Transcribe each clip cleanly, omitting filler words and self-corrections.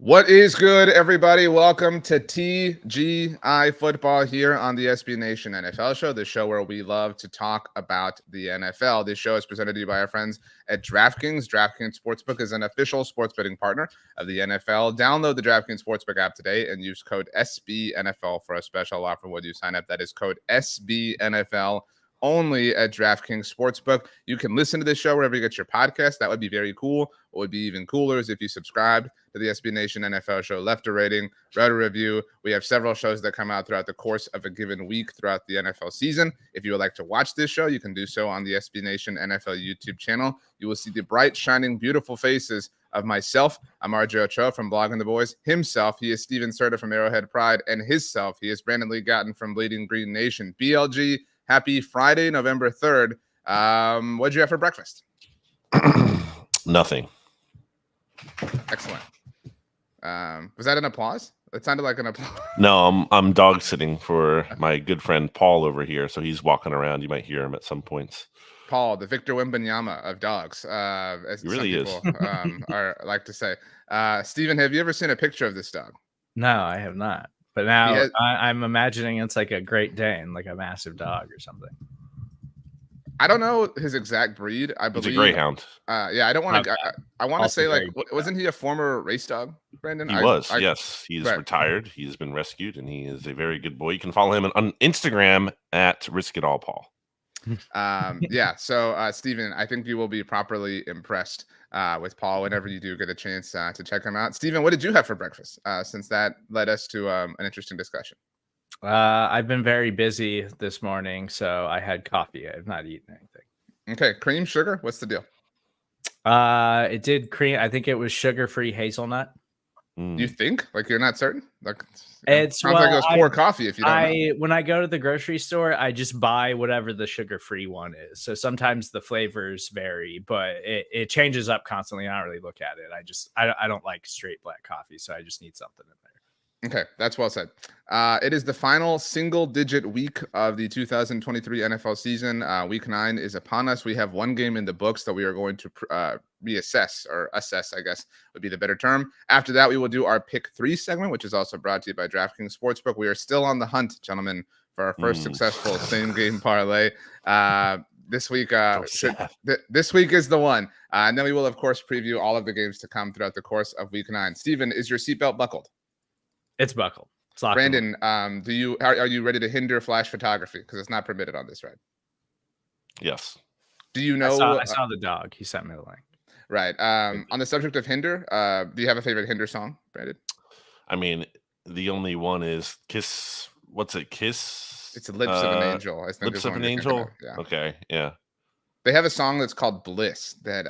What is good, everybody? Welcome to TGI Football here on the SB Nation NFL Show, the show where we love to talk about the NFL. This show is presented to you by our friends at DraftKings. DraftKings Sportsbook is an official sports betting partner of the NFL. Download the DraftKings Sportsbook app today and use code SBNFL for a special offer when you sign up. That is code SBNFL. Only at DraftKings Sportsbook. You can listen to this show wherever you get your podcast. That would be very cool. What would be even cooler is if you subscribed to the SB Nation NFL Show, left a rating, wrote a review. We have several shows that come out throughout the course of a given week throughout the NFL season. If you would like to watch this show, you can do so on the SB Nation NFL YouTube channel. You will see the bright, shining, beautiful faces of myself. I'm RJ Ochoa from Blogging the Boys. Himself, he is Stephen Serda from Arrowhead Pride. And his self, he is Brandon Lee Gowton from Bleeding Green Nation. BLG, happy Friday, November 3rd. What'd you have for breakfast? Nothing. Excellent. Was that an applause? It sounded like an applause. No, I'm dog sitting for my good friend Paul over here, so he's walking around. You might hear him at some points. Paul, the Victor Wembanyama of dogs, as he really some people like to say. Steven, have you ever seen a picture of this dog? No, I have not. But now I'm imagining it's like a Great Dane, like a massive dog or something. I don't know his exact breed. I believe he's a greyhound. Yeah, I don't want to. I want to say, like, wasn't he a former race dog, Brandon? He was. Yes, he's retired. He's been rescued, and he is a very good boy. You can follow him on Instagram at Risk It All Paul. Yeah. So, Steven, I think you will be properly impressed with Paul whenever you do get a chance to check him out. Steven, what did you have for breakfast? Since that led us to an interesting discussion. I've been very busy this morning, so I had coffee. I have not eaten anything. Okay, cream, sugar. What's the deal? It did cream. I think it was sugar-free hazelnut. You think? Like, you're not certain? Like, it sounds like it was poor coffee. If you don't know. When I go to the grocery store, I just buy whatever the sugar-free one is. So sometimes the flavors vary, but it changes up constantly. I don't really look at it. I don't like straight black coffee, so I just need something in there. Okay, that's well said. It is the final single-digit week of the 2023 NFL season. Week 9 is upon us. We have one game in the books that we are going to reassess, or assess, I guess would be the better term. After that, we will do our Pick 3 segment, which is also brought to you by DraftKings Sportsbook. We are still on the hunt, gentlemen, for our first successful same-game parlay. This week, this week is the one. And then we will, of course, preview all of the games to come throughout the course of Week 9. Steven, is your seatbelt buckled? It's buckled. It's Brandon, are you ready to hinder flash photography? Because it's not permitted on this ride. Yes. Do you know? I saw the dog. He sent me the link. Right. On the subject of hinder, do you have a favorite hinder song, Brandon? I mean, the only one is Kiss. What's it? Kiss? It's Lips of an Angel. I think Lips of an Angel? Yeah. Okay. Yeah. They have a song that's called Bliss that,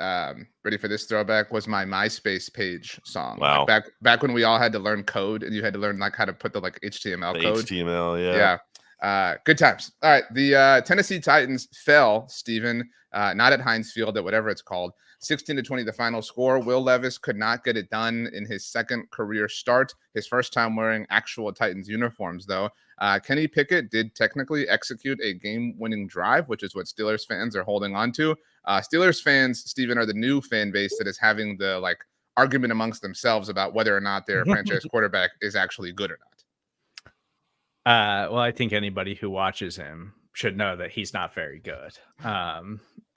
ready for this throwback, was my MySpace page song. Wow. Like back when we all had to learn code and you had to learn like how to put the like HTML code. HTML, yeah. Yeah. Good times. All right. The Tennessee Titans fell, Steven, not at Heinz Field, at whatever it's called. 16-20, the final score. Will Levis could not get it done in his second career start. His first time wearing actual Titans uniforms, though. Kenny Pickett did technically execute a game-winning drive, which is what Steelers fans are holding on to. Steelers fans, Steven, are the new fan base that is having the like argument amongst themselves about whether or not their franchise quarterback is actually good or not. Well, I think anybody who watches him should know that he's not very good.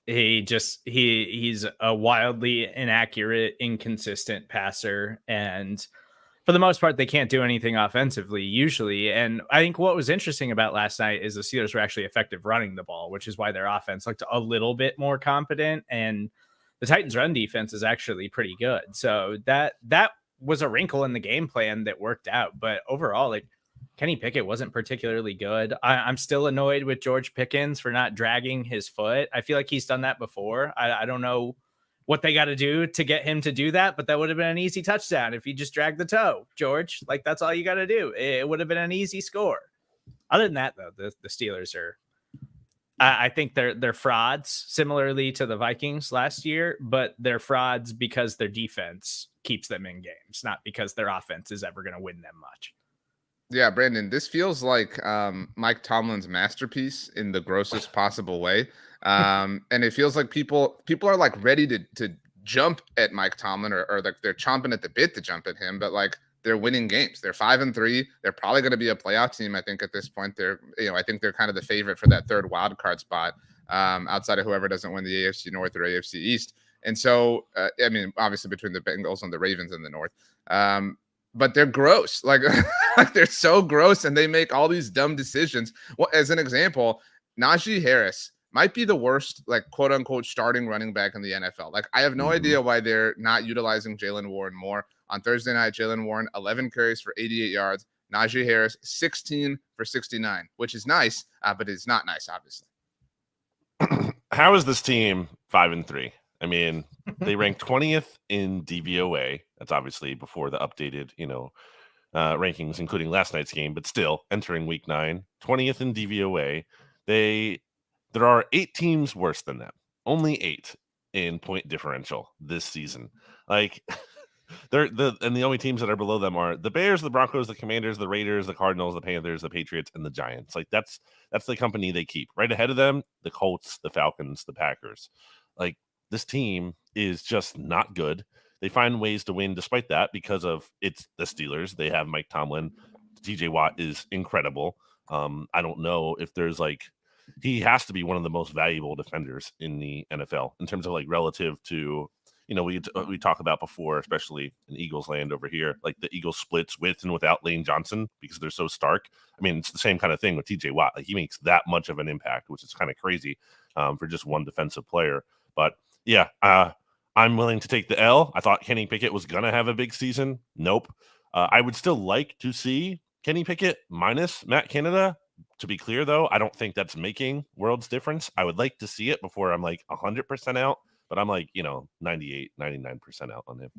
He's a wildly inaccurate, inconsistent passer, and for the most part, they can't do anything offensively usually. And I think what was interesting about last night is the Steelers were actually effective running the ball, which is why their offense looked a little bit more competent. And the Titans' run defense is actually pretty good. So that was a wrinkle in the game plan that worked out. But overall, like, Kenny Pickett wasn't particularly good. I'm still annoyed with George Pickens for not dragging his foot. I feel like he's done that before. I don't know what they got to do to get him to do that, but that would have been an easy touchdown if you just dragged the toe, George. Like, that's all you got to do. It would have been an easy score. Other than that, though, the Steelers are, I think they're frauds, similarly to the Vikings last year, but they're frauds because their defense keeps them in games, not because their offense is ever going to win them much. Yeah, Brandon, this feels like Mike Tomlin's masterpiece in the grossest possible way. And it feels like people are like ready to jump at Mike Tomlin or like they're chomping at the bit to jump at him, but like they're winning games. They're 5-3. They're probably going to be a playoff team. I think at this point I think they're kind of the favorite for that third wild card spot, outside of whoever doesn't win the AFC North or AFC East. And so, I mean, obviously between the Bengals and the Ravens in the North, but they're gross. Like, like they're so gross, and they make all these dumb decisions. Well, as an example, Najee Harris might be the worst, like, quote unquote, starting running back in the NFL. Like, I have no idea why they're not utilizing Jaylen Warren more. On Thursday night, Jaylen Warren, 11 carries for 88 yards. Najee Harris, 16 for 69, which is nice, but it's not nice, obviously. How is this team 5-3? I mean, they ranked 20th in DVOA. That's obviously before the updated, rankings, including last night's game, but still entering week 9, 20th in DVOA. There are 8 teams worse than them. Only 8 in point differential this season. Like, the only teams that are below them are the Bears, the Broncos, the Commanders, the Raiders, the Cardinals, the Panthers, the Patriots, and the Giants. Like, that's the company they keep. Right ahead of them, the Colts, the Falcons, the Packers. Like, this team is just not good. They find ways to win despite that because of it's the Steelers. They have Mike Tomlin. TJ Watt is incredible. I don't know if there's he has to be one of the most valuable defenders in the NFL in terms of relative to, we talk about before, especially in Eagles land over here, like the Eagles splits with and without Lane Johnson because they're so stark. I mean, it's the same kind of thing with TJ Watt. Like, he makes that much of an impact, which is kind of crazy for just one defensive player. But yeah, I'm willing to take the L. I thought Kenny Pickett was going to have a big season. Nope. I would still like to see Kenny Pickett minus Matt Canada. To be clear, though, I don't think that's making world's difference. I would like to see it before I'm 100% out, but I'm 98, 99% out on him.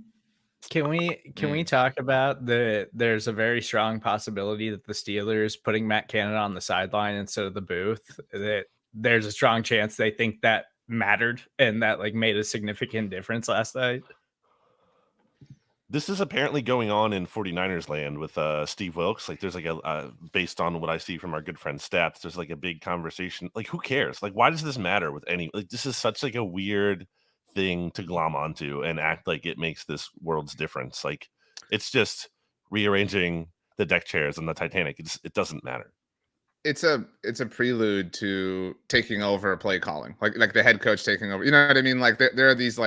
Can we talk about there's a very strong possibility that the Steelers putting Matt Canada on the sideline instead of the booth, that there's a strong chance they think that mattered and that made a significant difference last night? This is apparently going on in 49ers land with Steve Wilkes. There's based on what I see from our good friend Stats, there's a big conversation. Who cares? Why does this matter with any, this is such a weird thing to glom onto and act like it makes this world's difference. It's just rearranging the deck chairs on the Titanic. It doesn't matter. It's a prelude to taking over play calling, like the head coach taking over. You know what I mean? There are these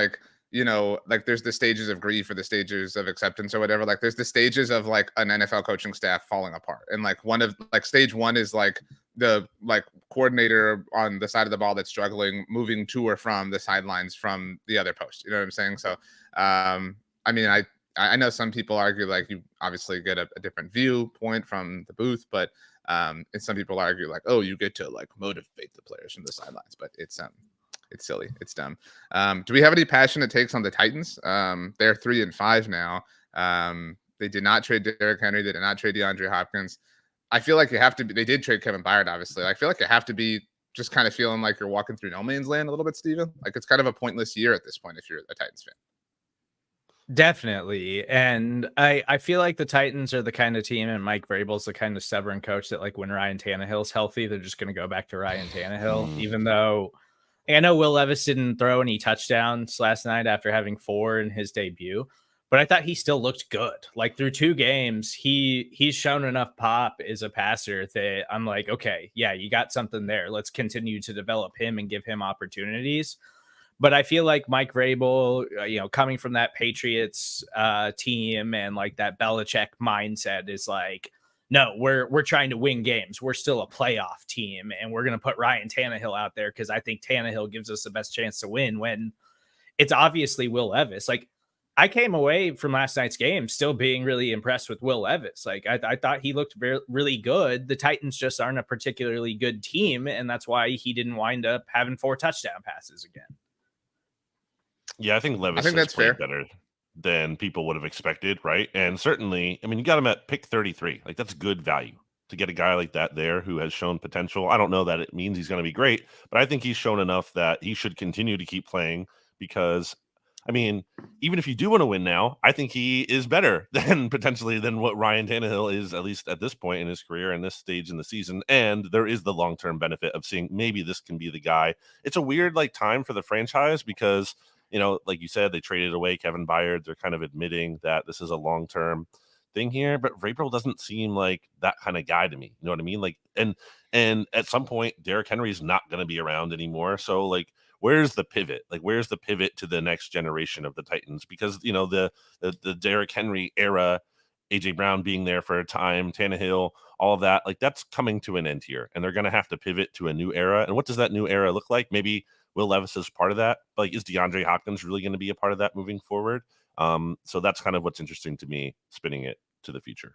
there's the stages of grief or the stages of acceptance or whatever. There's the stages of an NFL coaching staff falling apart. And one of stage 1 is the coordinator on the side of the ball that's struggling, moving to or from the sidelines from the other post. You know what I'm saying? So, I mean, I know some people argue you obviously get a different viewpoint from the booth, but and some people argue oh, you get to motivate the players from the sidelines, but it's silly. It's dumb. Do we have any passionate takes on the Titans? They're 3-5 now. They did not trade Derrick Henry. They did not trade DeAndre Hopkins. I feel like you have to be. They did trade Kevin Byard, obviously. I feel like you have to be just kind of feeling like you're walking through no man's land a little bit, Steven. It's kind of a pointless year at this point if you're a Titans fan. Definitely. And I feel like the Titans are the kind of team, and Mike Vrabel's the kind of stubborn coach that when Ryan Tannehill's healthy, they're just going to go back to Ryan Tannehill, even though I know Will Levis didn't throw any touchdowns last night after having 4 in his debut, but I thought he still looked good. Through 2 games, he's shown enough pop as a passer that I'm okay, yeah, you got something there. Let's continue to develop him and give him opportunities. But I feel like Mike Vrabel, coming from that Patriots team and that Belichick mindset is no, we're trying to win games. We're still a playoff team, and we're going to put Ryan Tannehill out there because I think Tannehill gives us the best chance to win, when it's obviously Will Levis. I came away from last night's game still being really impressed with Will Levis. I thought he looked really good. The Titans just aren't a particularly good team, and that's why he didn't wind up having 4 touchdown passes again. Yeah, I think Levis has played better than people would have expected, right? And certainly, I mean, you got him at pick 33. That's good value to get a guy like that there who has shown potential. I don't know that it means he's going to be great, but I think he's shown enough that he should continue to keep playing because, I mean, even if you do want to win now, I think he is better than what Ryan Tannehill is, at least at this point in his career and this stage in the season. And there is the long-term benefit of seeing maybe this can be the guy. It's a weird time for the franchise because like you said, they traded away Kevin Byard. They're kind of admitting that this is a long-term thing here, but Vrabel doesn't seem like that kind of guy to me. You know what I mean? Like, and at some point, Derrick Henry's not going to be around anymore. So like, where's the pivot? Like, where's the pivot to the next generation of the Titans? Because, the Derrick Henry era, AJ Brown being there for a time, Tannehill, all of that, like that's coming to an end here. And they're going to have to pivot to a new era. And what does that new era look like? Maybe Will Levis is part of that. Like, is DeAndre Hopkins really going to be a part of that moving forward? So that's kind of what's interesting to me, spinning it to the future.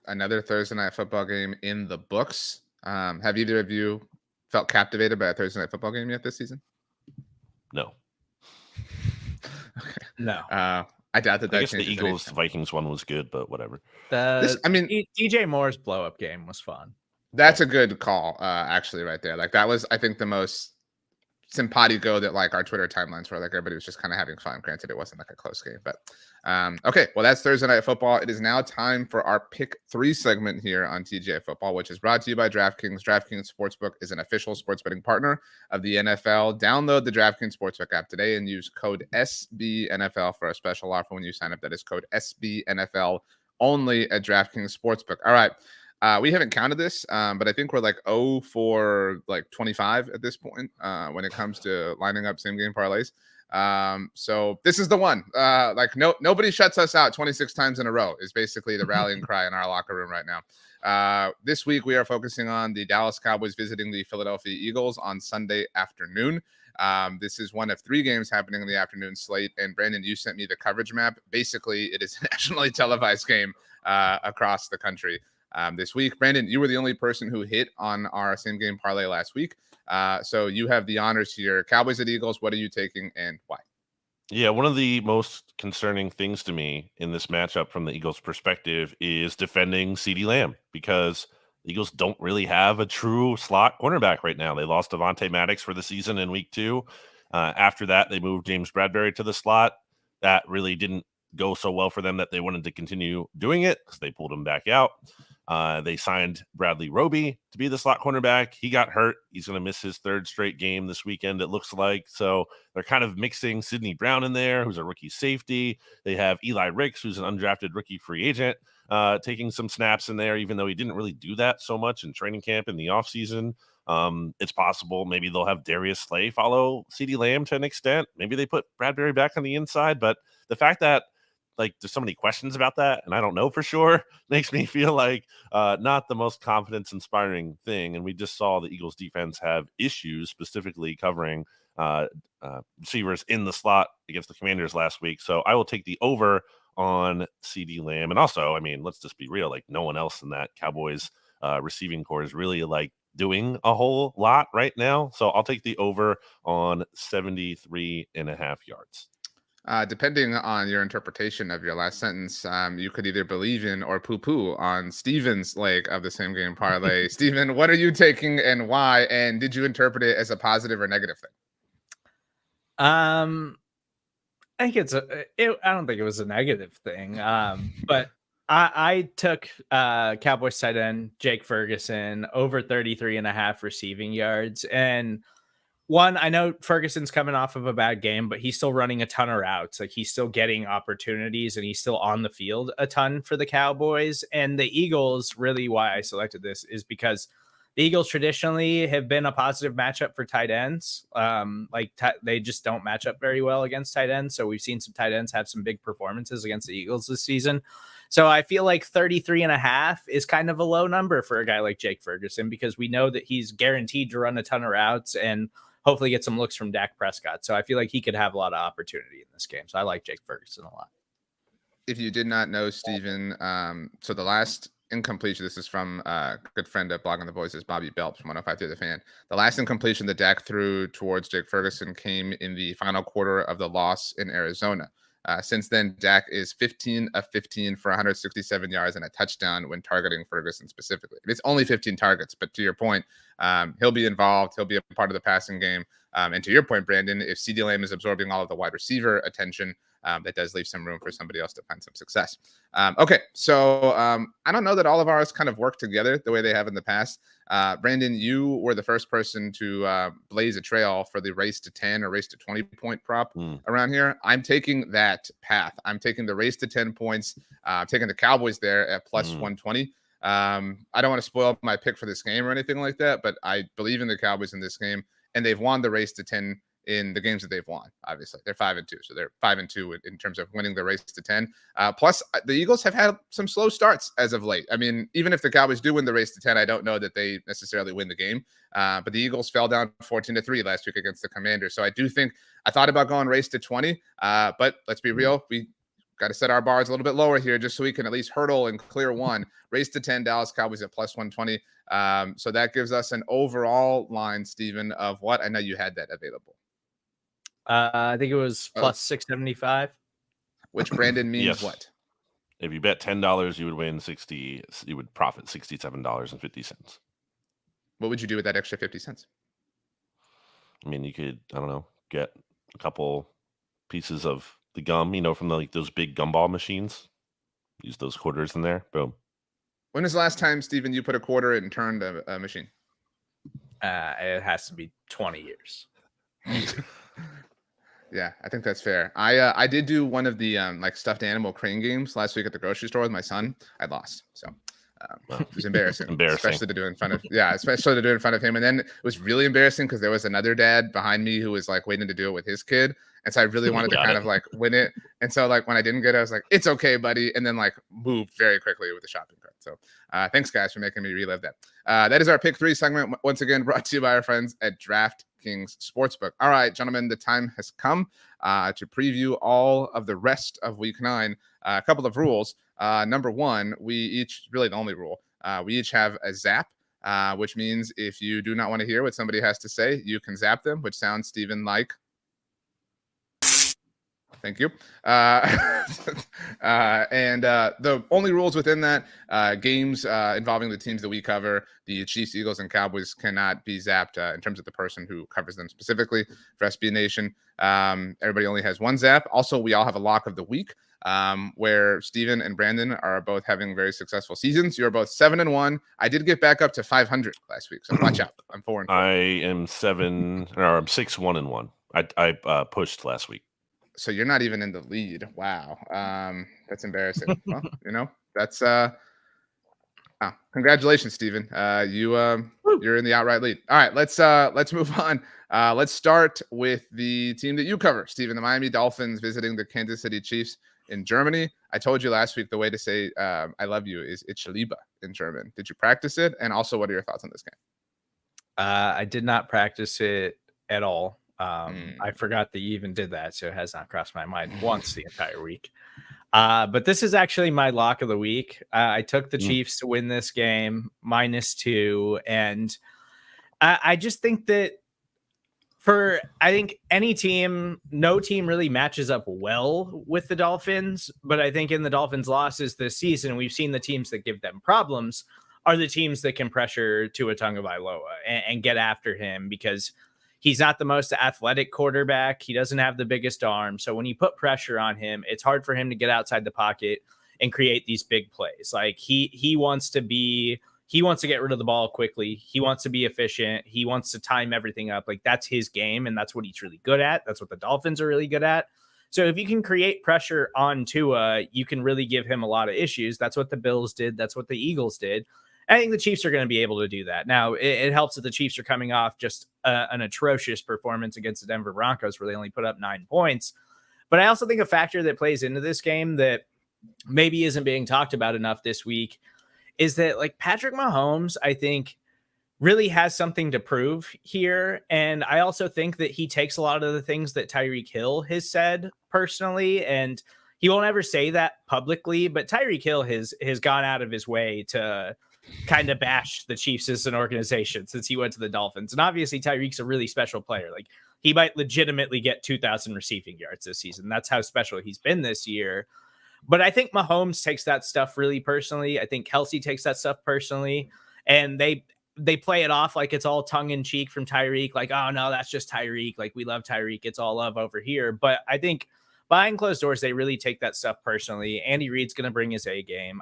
Another Thursday night football game in the books. Have either of you felt captivated by a Thursday night football game yet this season? No. Okay. No. I doubt that. I guess the Eagles Vikings one was good, but whatever. DJ Moore's blow up game was fun. That's a good call, actually, right there. Like that was, I think, the most simpatico that like our Twitter timelines were. Like everybody was just kind of having fun. Granted, it wasn't like a close game, but okay. Well, that's Thursday night football. It is now time for our pick 3 segment here on TGI Football, which is brought to you by DraftKings. DraftKings Sportsbook is an official sports betting partner of the NFL. Download the DraftKings Sportsbook app today and use code SBNFL for a special offer when you sign up. That is code SBNFL only at DraftKings Sportsbook. All right. We haven't counted this, but I think we're like 0 for like 25 at this point when it comes to lining up same game parlays. So this is the one. Nobody shuts us out 26 times in a row is basically the rallying cry in our locker room right now. This week we are focusing on the Dallas Cowboys visiting the Philadelphia Eagles on Sunday afternoon. This is one of 3 games happening in the afternoon slate. And Brandon, you sent me the coverage map. Basically, it is a nationally televised game across the country. This week. Brandon, you were the only person who hit on our same game parlay last week. So you have the honors here. Cowboys at Eagles, what are you taking and why? Yeah, one of the most concerning things to me in this matchup from the Eagles' perspective is defending CeeDee Lamb, because the Eagles don't really have a true slot cornerback right now. They lost Devontae Maddox for the season in week 2. After that, they moved James Bradbury to the slot. That really didn't go so well for them that they wanted to continue doing it, because they pulled him back out. They signed Bradley Roby to be the slot cornerback. He got hurt. He's going to miss his 3rd straight game this weekend, it looks like. So they're kind of mixing Sidney Brown in there, who's a rookie safety. They have Eli Ricks, who's an undrafted rookie free agent, taking some snaps in there, even though he didn't really do that so much in training camp in the offseason. It's possible maybe they'll have Darius Slay follow CeeDee Lamb to an extent. Maybe they put Bradbury back on the inside. But the fact that like there's so many questions about that, and I don't know for sure, makes me feel like not the most confidence inspiring thing. And we just saw the Eagles defense have issues specifically covering receivers in the slot against the Commanders last week. So I will take the over on CeeDee Lamb. And also, I mean, let's just be real, like no one else in that Cowboys receiving core is really like doing a whole lot right now. So I'll take the over on 73.5 yards. Depending on your interpretation of your last sentence, you could either believe in or poo-poo on Steven's leg of the same game parlay. Steven, what are you taking and why? And did you interpret it as a positive or negative thing? I think I don't think it was a negative thing. But I took Cowboys tight end Jake Ferguson over 33.5 receiving yards. And one, I know Ferguson's coming off of a bad game, but he's still running a ton of routes. Like he's still getting opportunities and he's still on the field a ton for the Cowboys. And the Eagles, really why I selected this is because the Eagles traditionally have been a positive matchup for tight ends. They just don't match up very well against tight ends. So we've seen some tight ends have some big performances against the Eagles this season. So I feel like 33.5 is kind of a low number for a guy like Jake Ferguson, because we know that he's guaranteed to run a ton of routes and hopefully get some looks from Dak Prescott. So I feel like he could have a lot of opportunity in this game. So I like Jake Ferguson a lot. If you did not know, Steven, so the last incompletion, this is from a good friend of Blogging the Voices, Bobby Belt from 105 through the Fan. The last incompletion that Dak threw towards Jake Ferguson came in the final quarter of the loss in Arizona. Since then, Dak is 15 of 15 for 167 yards and a touchdown when targeting Ferguson specifically. It's only 15 targets, but to your point, he'll be involved. He'll be a part of the passing game. And to your point, Brandon, if CeeDee Lamb is absorbing all of the wide receiver attention, that does leave some room for somebody else to find some success. Okay, so I don't know that all of ours kind of work together the way they have in the past. Brandon, you were the first person to blaze a trail for the race to 10 or race to 20 point prop around here. I'm taking that path. I'm taking the race to 10 points. I'm taking the Cowboys there at plus 120. I don't want to spoil my pick for this game or anything like that, but I believe in the Cowboys in this game, and they've won the race to 10 in the games that they've won. Obviously, they're 5-2, so they're 5-2 in terms of winning the race to 10. Plus, the Eagles have had some slow starts as of late. I mean, even if the Cowboys do win the race to 10, I don't know that they necessarily win the game. But the Eagles fell down 14-3 last week against the Commanders. So I do think I thought about going race to 20, but let's be real, we got to set our bars a little bit lower here just so we can at least hurdle and clear one. Race to 10, Dallas Cowboys at plus 120. So that gives us an overall line, Stephen, of what? I know you had that available. I think it was plus 675. Which Brandon means what? If you bet $10, you would win 60. You would profit $67.50. What would you do with that extra 50 cents? I mean, you could, I don't know, get a couple pieces of the gum, from those big gumball machines. Use those quarters in there. Boom. When was the last time, Stephen, you put a quarter and turned a machine? It has to be 20 years. Yeah, I think that's fair. I did do one of the like stuffed animal crane games last week at the grocery store with my son. I lost, so it was embarrassing. Especially to do it in front of him. And then it was really embarrassing because there was another dad behind me who was like waiting to do it with his kid, and so I really wanted to kind of like win it. And so like when I didn't get it, I was like, "It's okay, buddy," and then like moved very quickly with the shopping cart. So thanks guys for making me relive that. That is our pick 3 segment. Once again, brought to you by our friends at DraftKings Sportsbook. All right, gentlemen, the time has come to preview all of the rest of Week 9. A couple of rules. Number 1, we each, really the only rule, we each have a zap, which means if you do not want to hear what somebody has to say, you can zap them, which sounds, Stephen, like. Thank you. And the only rules within that, games involving the teams that we cover, the Chiefs, Eagles, and Cowboys, cannot be zapped in terms of the person who covers them specifically for SB Nation. Everybody only has one zap. Also, we all have a lock of the week, where Stephen and Brandon are both having very successful seasons. You're both 7-1. I did get back up to 500 last week, so watch out. I'm 4-4. I am 6-1-1. I pushed last week. So you're not even in the lead. Wow. That's embarrassing. Well, that's congratulations, Stephen. You're in the outright lead. All right, let's move on. Let's start with the team that you cover, Stephen, the Miami Dolphins visiting the Kansas City Chiefs in Germany. I told you last week the way to say I love you is Ich liebe in German. Did you practice it? And also, what are your thoughts on this game? I did not practice it at all. I forgot that you even did that, so it has not crossed my mind once the entire week. But this is actually my lock of the week. I took the Chiefs to win this game, -2, and I just think that I think any team, no team really matches up well with the Dolphins, but I think in the Dolphins' losses this season, we've seen the teams that give them problems are the teams that can pressure Tua Tagovailoa and get after him, because he's not the most athletic quarterback. He doesn't have the biggest arm. So when you put pressure on him, it's hard for him to get outside the pocket and create these big plays. Like he wants to get rid of the ball quickly. He wants to be efficient. He wants to time everything up. Like that's his game, and that's what he's really good at. That's what the Dolphins are really good at. So if you can create pressure on Tua, you can really give him a lot of issues. That's what the Bills did. That's what the Eagles did. I think the Chiefs are going to be able to do that. Now, it helps that the Chiefs are coming off just an atrocious performance against the Denver Broncos, where they only put up 9 points. But I also think a factor that plays into this game that maybe isn't being talked about enough this week is that, like, Patrick Mahomes, I think, really has something to prove here. And I also think that he takes a lot of the things that Tyreek Hill has said personally, and he won't ever say that publicly, but Tyreek Hill has gone out of his way to kind of bash the Chiefs as an organization since he went to the Dolphins. And obviously Tyreek's a really special player. Like, he might legitimately get 2,000 receiving yards this season. That's how special he's been this year. But I think Mahomes takes that stuff really personally. I think Kelsey takes that stuff personally, and they play it off like it's all tongue in cheek from Tyreek. Like, oh no, that's just Tyreek. Like, we love Tyreek. It's all love over here. But I think behind closed doors, they really take that stuff personally. Andy Reid's going to bring his A game.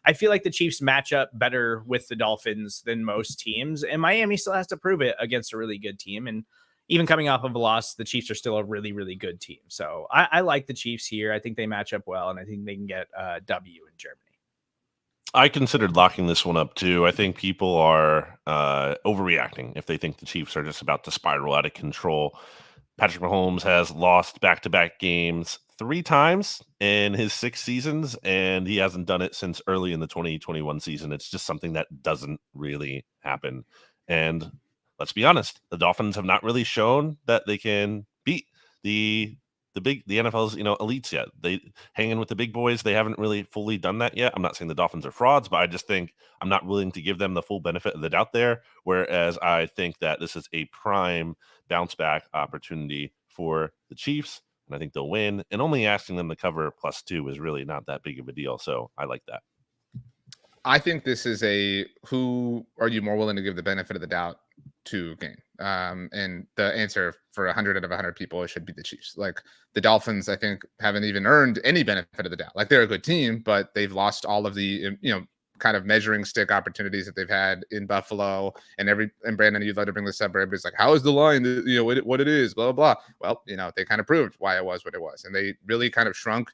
I feel like the Chiefs match up better with the Dolphins than most teams, and Miami still has to prove it against a really good team. And even coming off of a loss, the Chiefs are still a really, really good team. So I like the Chiefs here. I think they match up well, and I think they can get a W in Germany. I considered locking this one up too. I think people are overreacting if they think the Chiefs are just about to spiral out of control. Patrick Mahomes has lost back-to-back games 3 times in his 6 seasons, and he hasn't done it since early in the 2021 season. It's just something that doesn't really happen. And let's be honest, the Dolphins have not really shown that they can beat the NFL's elites yet. They hanging with the big boys. They haven't really fully done that yet. I'm not saying the Dolphins are frauds, but I just think I'm not willing to give them the full benefit of the doubt there. Whereas I think that this is a prime bounce back opportunity for the Chiefs, and I think they'll win. And only asking them to cover +2 is really not that big of a deal. So I like that. I think this is who are you more willing to give the benefit of the doubt to game? And the answer for 100 out of 100 people, it should be the Chiefs. Like the Dolphins, I think, haven't even earned any benefit of the doubt. Like they're a good team, but they've lost all of the, kind of measuring stick opportunities that they've had in Buffalo. And Brandon, you'd like to bring this up. Everybody's like, how is the line? What it is, blah, blah, blah. Well, they kind of proved why it was what it was. And they really kind of shrunk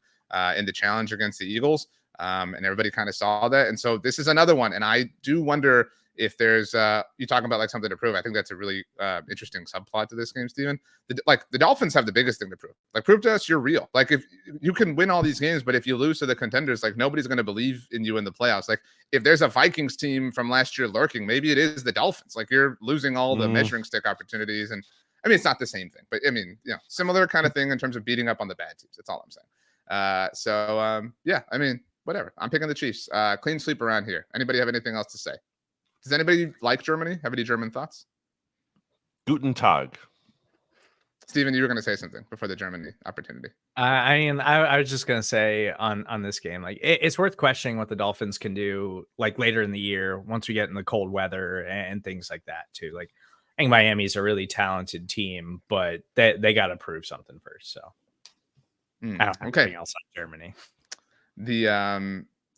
in the challenge against the Eagles. And everybody kind of saw that. And so this is another one. And I do wonder if there's you talking about like something to prove. I think that's a really interesting subplot to this game, Stephen. The Dolphins have the biggest thing to prove. Like, prove to us you're real. Like, if you can win all these games, but if you lose to the contenders, like nobody's going to believe in you in the playoffs. Like, if there's a Vikings team from last year lurking, maybe it is the Dolphins. Like, you're losing all the measuring stick opportunities. And I mean, it's not the same thing, but I mean, similar kind of thing in terms of beating up on the bad teams. That's all I'm saying. Yeah, I mean, whatever. I'm picking the Chiefs. Clean sweep around here. Anybody have anything else to say? Does anybody like Germany? Have any German thoughts? Guten Tag. Steven, you were going to say something before the Germany opportunity. I was just going to say on this game, like it's worth questioning what the Dolphins can do like later in the year once we get in the cold weather and things like that too. Like I think Miami's a really talented team, but they got to prove something first. So I don't have anything else on Germany.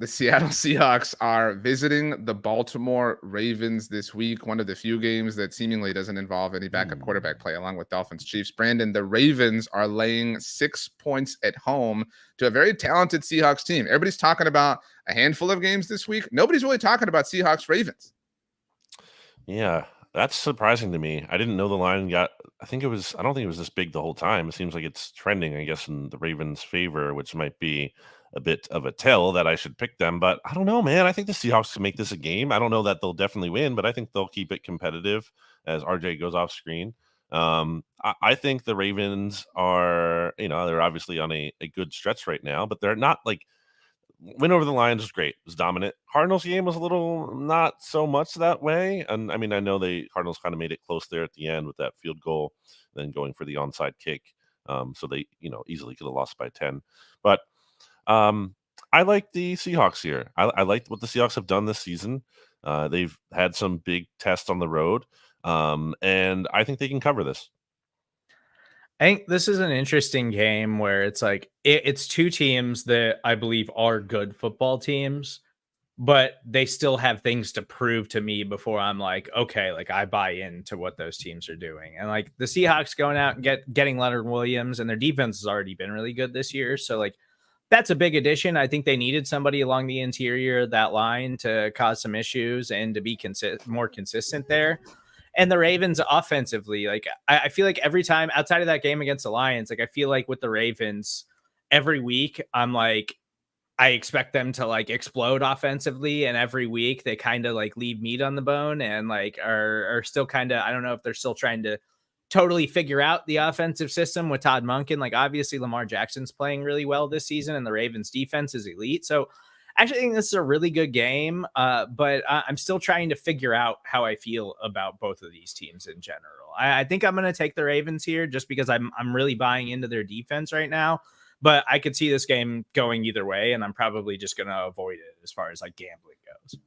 The Seattle Seahawks are visiting the Baltimore Ravens this week. One of the few games that seemingly doesn't involve any backup quarterback play, along with Dolphins Chiefs. Brandon, the Ravens are laying 6 points at home to a very talented Seahawks team. Everybody's talking about a handful of games this week. Nobody's really talking about Seahawks Ravens. Yeah, that's surprising to me. I didn't know the line I don't think it was this big the whole time. It seems like it's trending, I guess, in the Ravens' favor, which might be a bit of a tell that I should pick them. But I don't know, man. I think the Seahawks can make this a game. I don't know that they'll definitely win, but I think they'll keep it competitive as RJ goes off screen. I think the Ravens are, they're obviously on a good stretch right now, but they're not like win over the Lions was great. It was dominant. Cardinals game was a little not so much that way. And I mean, I know Cardinals kind of made it close there at the end with that field goal, then going for the onside kick. So they, easily could have lost by 10. But I like the Seahawks here. I like what the Seahawks have done this season. They've had some big tests on the road, and I think they can cover this. I think this is an interesting game where it's like it's two teams that I believe are good football teams, but they still have things to prove to me before I'm like, okay, like I buy into what those teams are doing. And like the Seahawks going out and getting Leonard Williams, and their defense has already been really good this year. So like that's a big addition. I think they needed somebody along the interior of that line to cause some issues and to be more consistent there. And the Ravens offensively, like I feel like every time outside of that game against the Lions, like I feel like with the Ravens every week, I'm like, I expect them to like explode offensively. And every week they kind of like leave meat on the bone and like are still kind of, I don't know if they're still trying to totally figure out the offensive system with Todd Monken. Like obviously Lamar Jackson's playing really well this season and the Ravens defense is elite. So I actually think this is a really good game, but I'm still trying to figure out how I feel about both of these teams in general. I think I'm going to take the Ravens here just because I'm really buying into their defense right now, but I could see this game going either way, and I'm probably just going to avoid it as far as like gambling goes.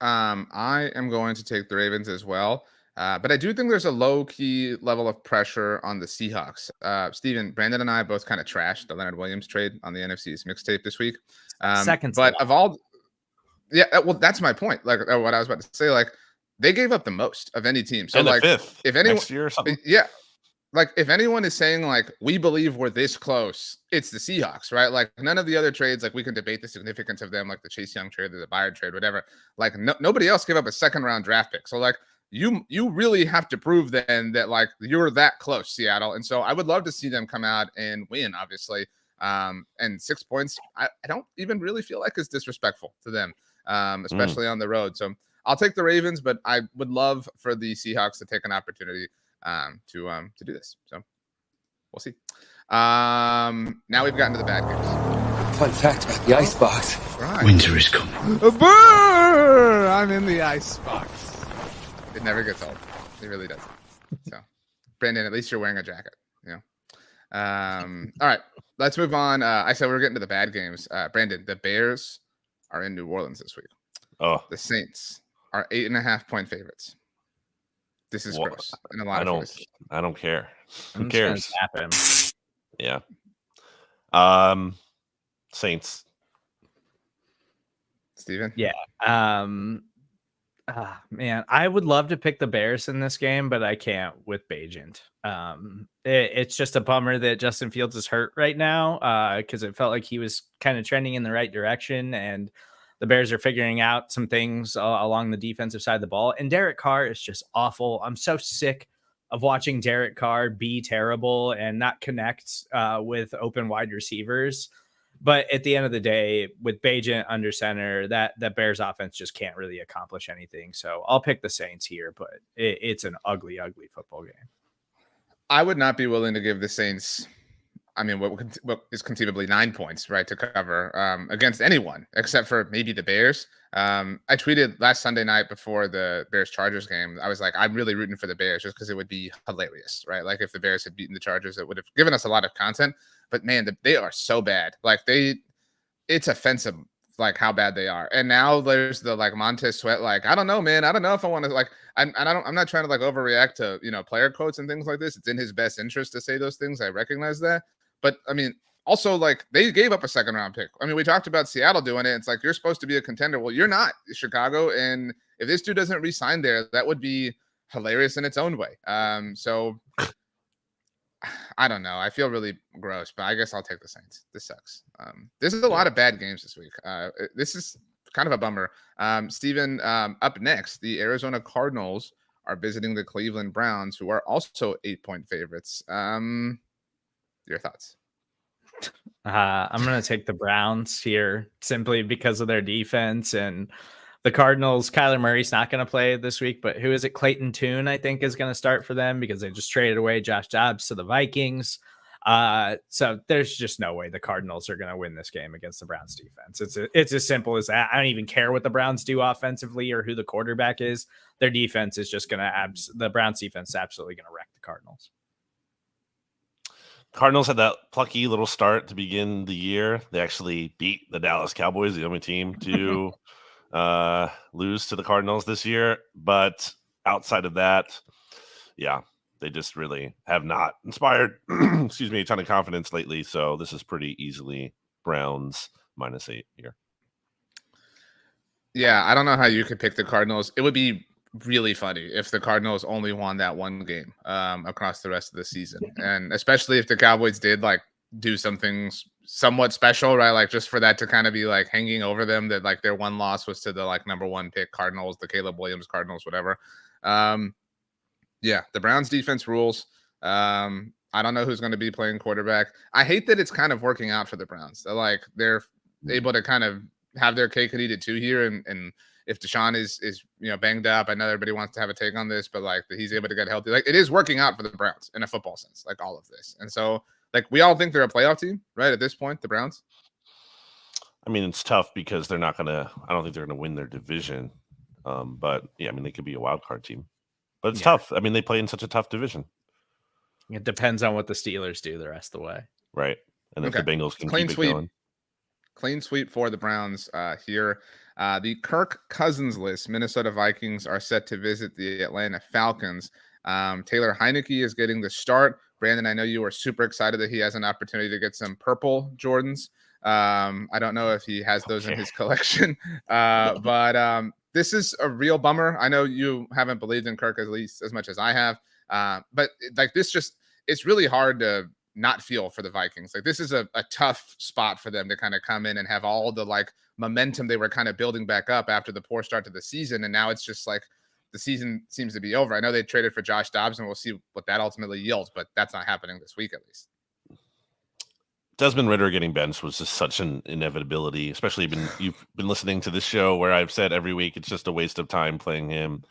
I am going to take the Ravens as well. But I do think there's a low-key level of pressure on the Seahawks. Steven, Brandon and I both kind of trashed the Leonard Williams trade on the NFC's mixtape this week. But of all Yeah, well, that's my point. Like what I was about to say, like they gave up the most of any team. So And like, the 5th if anyone, next year or something. yeah, like if anyone is saying like we believe we're this close, it's the Seahawks, right? Like none of the other trades, like we can debate the significance of them, like the Chase Young trade or the Byard trade, whatever. Like nobody else gave up a 2nd-round draft pick. So like you really have to prove then that like you're that close, Seattle. And so I would love to see them come out and win, obviously. And 6 points, I don't even really feel like it's disrespectful to them, especially on the road. So I'll take the Ravens, but I would love for the Seahawks to take an opportunity to do this. So we'll see. Now we've gotten to the bad games. Fun fact about the icebox. Right. Winter is coming. Brr! I'm in the icebox. It never gets old. It really doesn't. So, Brandon, at least you're wearing a jacket. You know. All right, let's move on. I said we were getting to the bad games. Brandon, the Bears are in New Orleans this week. Oh, The Saints are 8.5-point favorites. This is gross. In a lot of ways. I don't care. Who I'm just cares? gonna tap him. Yeah. Saints. Steven? Yeah. Man, I would love to pick the Bears in this game, but I can't with Bajent. It's just a bummer that Justin Fields is hurt right now because it felt like he was kind of trending in the right direction, and the Bears are figuring out some things along the defensive side of the ball. And Derek Carr is just awful. I'm so sick of watching Derek Carr be terrible and not connect with open wide receivers. But at the end of the day, with Bajent under center, that Bears offense just can't really accomplish anything. So I'll pick the Saints here, but it's an ugly, ugly football game. I would not be willing to give the Saints, I mean, what is conceivably 9 points, right, to cover against anyone except for maybe the Bears. I tweeted last Sunday night before the Bears-Chargers game. I was like, I'm really rooting for the Bears just because it would be hilarious, right? Like if the Bears had beaten the Chargers, it would have given us a lot of content. But man, they are so bad. Like it's offensive, like how bad they are. And now there's the like Montez Sweat. Like I don't know, man. I don't know if I want to like. I'm not trying to like overreact to player quotes and things like this. It's in his best interest to say those things. I recognize that. But I mean, also like they gave up a 2nd-round pick. I mean, we talked about Seattle doing it. It's like you're supposed to be a contender. Well, you're not, Chicago. And if this dude doesn't re-sign there, that would be hilarious in its own way. So. I don't know. I feel really gross, but I guess I'll take the Saints. This sucks. This is a lot of bad games this week. This is kind of a bummer. Steven, up next, the Arizona Cardinals are visiting the Cleveland Browns, who are also 8-point favorites. Your thoughts? I'm going to take the Browns here simply because of their defense, and the Cardinals, Kyler Murray's not going to play this week, but who is it? Clayton Tune, I think, is going to start for them because they just traded away Josh Dobbs to the Vikings. So there's just no way the Cardinals are going to win this game against the Browns defense. It's as simple as that. I don't even care what the Browns do offensively or who the quarterback is. Their defense is just going to the Browns defense is absolutely going to wreck the Cardinals. Cardinals had that plucky little start to begin the year. They actually beat the Dallas Cowboys, the only team to lose to the Cardinals this year. But outside of that, yeah, they just really have not inspired a ton of confidence lately. So this is pretty easily Browns -8 here. Yeah, I don't know how you could pick the Cardinals. It would be really funny if the Cardinals only won that one game across the rest of the season, and especially if the Cowboys did like do some things somewhat special, right? Like just for that to kind of be like hanging over them, that like their one loss was to the like number 1 pick Cardinals, the Caleb Williams Cardinals, whatever. Yeah, the Browns defense rules. I don't know who's going to be playing quarterback. I hate that it's kind of working out for the Browns. They're able to kind of have their cake and eat it too here. And if Deshaun is banged up, I know everybody wants to have a take on this, but like he's able to get healthy. Like it is working out for the Browns in a football sense, like all of this. And so like we all think they're a playoff team, right? At this point, the Browns. I mean, it's tough because I don't think they're gonna win their division. But yeah, I mean they could be a wild card team. But it's tough. I mean, they play in such a tough division. It depends on what the Steelers do the rest of the way. Right. And if the Bengals can keep it going. Clean sweep for the Browns here. The Kirk Cousins list. Minnesota Vikings are set to visit the Atlanta Falcons. Taylor Heineke is getting the start. Brandon, I know you were super excited that he has an opportunity to get some purple Jordans. I don't know if he has those in his collection, but this is a real bummer. I know you haven't believed in Kirk at least as much as I have, but like this it's really hard to not feel for the Vikings. Like this is a tough spot for them to kind of come in and have all the like momentum they were kind of building back up after the poor start to the season. And now it's just like the season seems to be over. I know they traded for Josh Dobbs and we'll see what that ultimately yields, but that's not happening this week at least. Desmond Ridder getting benched was just such an inevitability, especially you've been listening to this show where I've said every week it's just a waste of time playing him.